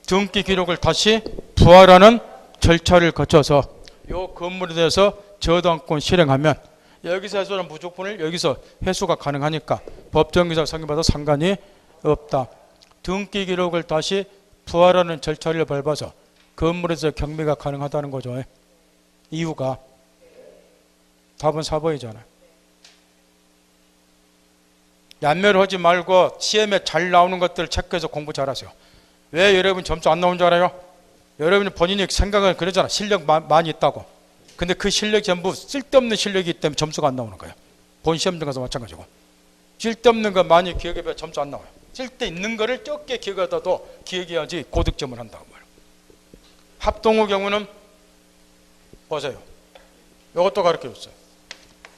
등기 기록을 다시 부활하는 절차를 거쳐서 요 건물에 대해서 저당권 실행하면 여기서 해소하는 부족분을 여기서 해소가 가능하니까 법정기사 성립받아 상관이 없다. 등기 기록을 다시 부활하는 절차를 밟아서 건물에서 경매가 가능하다는 거죠. 이유가 답은 4번이잖아요. 얀매를 하지 말고 시험에 잘 나오는 것들을 체크해서 공부 잘하세요. 왜 여러분 점수 안 나온 줄 알아요? 여러분이 본인이 생각을 그러잖아. 실력 많이 있다고. 근데 그 실력이 전부 쓸데없는 실력이기 때문에 점수가 안 나오는 거예요. 본 시험장 가서 마찬가지고. 쓸데없는 거 많이 기억해봐야 점수 안 나와요. 쓸데있는 거를 적게 기억하다도 기억해야지 고득점을 한다고 말이에요. 합동의 경우는 보세요. 이것도 가르쳐줬어요.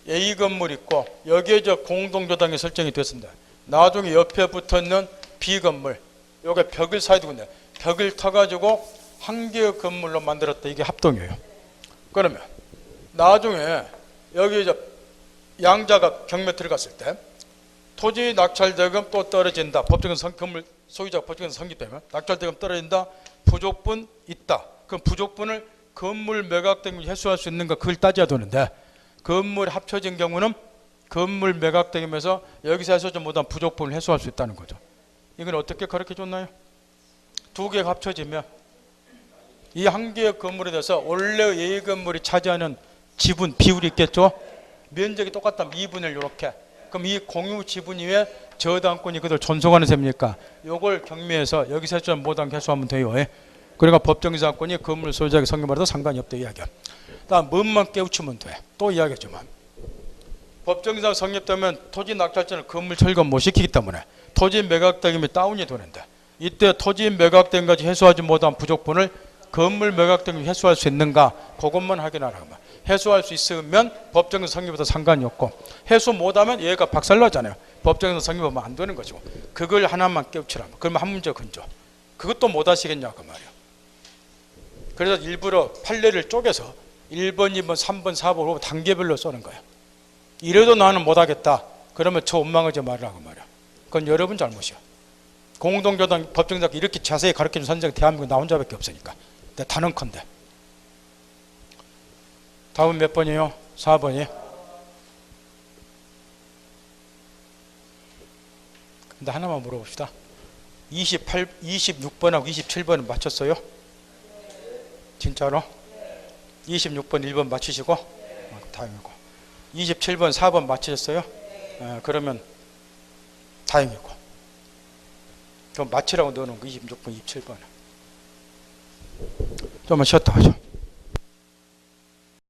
A 건물 있고 여기에 저 공동저당이 설정이 됐습니다. 나중에 옆에 붙어있는 B 건물 요게 벽을 사야 되거든요. 벽을 터가지고 한 개의 건물로 만들었다. 이게 합동이에요. 그러면 나중에 여기 저 양자가 경매 들어갔을 때 토지 낙찰대금 또 떨어진다. 법정에서 건물 소유자가 법정에서 성립되면 낙찰대금 떨어진다. 부족분 있다. 그럼 부족분을 건물 매각대금 해소할 수 있는가 그걸 따져야 되는데 건물이 합쳐진 경우는 건물 매각대금에서 여기서 해소하지 못한 부족분을 해소할 수 있다는 거죠. 이건 어떻게 가르쳐 줬나요? 두 개가 합쳐지면 이 한 개의 건물에 대해서 원래 A 건물이 차지하는 지분 비율이 있겠죠. 면적이 똑같다면 2분의 1 이렇게. 그럼 이 공유 지분 위에 저당권이 그대로 존속하는 셈입니까? 요걸 경매해서 여기서 해소하지 못한 해소하면 돼요. 그러니까 법정이사건이 건물 소유자에게 성립하라도 상관이 없다 이야기야. 다음 뭔만 깨우치면 돼. 또 이야기했지만 법정이사 성립되면 토지 낙찰자는 건물 철거 못 시키기 때문에 토지 매각대금이 다운이 되는데 이때 토지 매각대금까지 해소하지 못한 부족분을 건물 매각대금 해소할 수 있는가 그것만 확인하라고. 해소할 수 있으면 법정에서 성립해도 상관이 없고 해소 못하면 얘가 박살나잖아요. 법정에서 성립하면 안 되는 것이고 그걸 하나만 깨우치라면 그러면 한 문제 건져. 그것도 못 하시겠냐고 말이야. 그래서 일부러 판례를 쪼개서 1번, 2번, 3번, 4번, 5번 단계별로 쏘는 거야. 이래도 나는 못하겠다. 그러면 저 원망하지 말라고 말이야. 그건 여러분 잘못이야. 공동저당 법정자 이렇게 자세히 가르쳐준 선생이 대한민국에 나 혼자밖에 없으니까. 근데 단언컨대. 다음 몇 번이에요? 4번이. 근데 하나만 물어봅시다. 26번하고 27번은 맞췄어요? 진짜로? 26번 1번 맞추시고 다행이고 27번 4번 맞추셨어요? 그러면 다행이고 그럼 맞추라고 넣어놓은 거 26번 27번 좀만 쉬었다 하죠.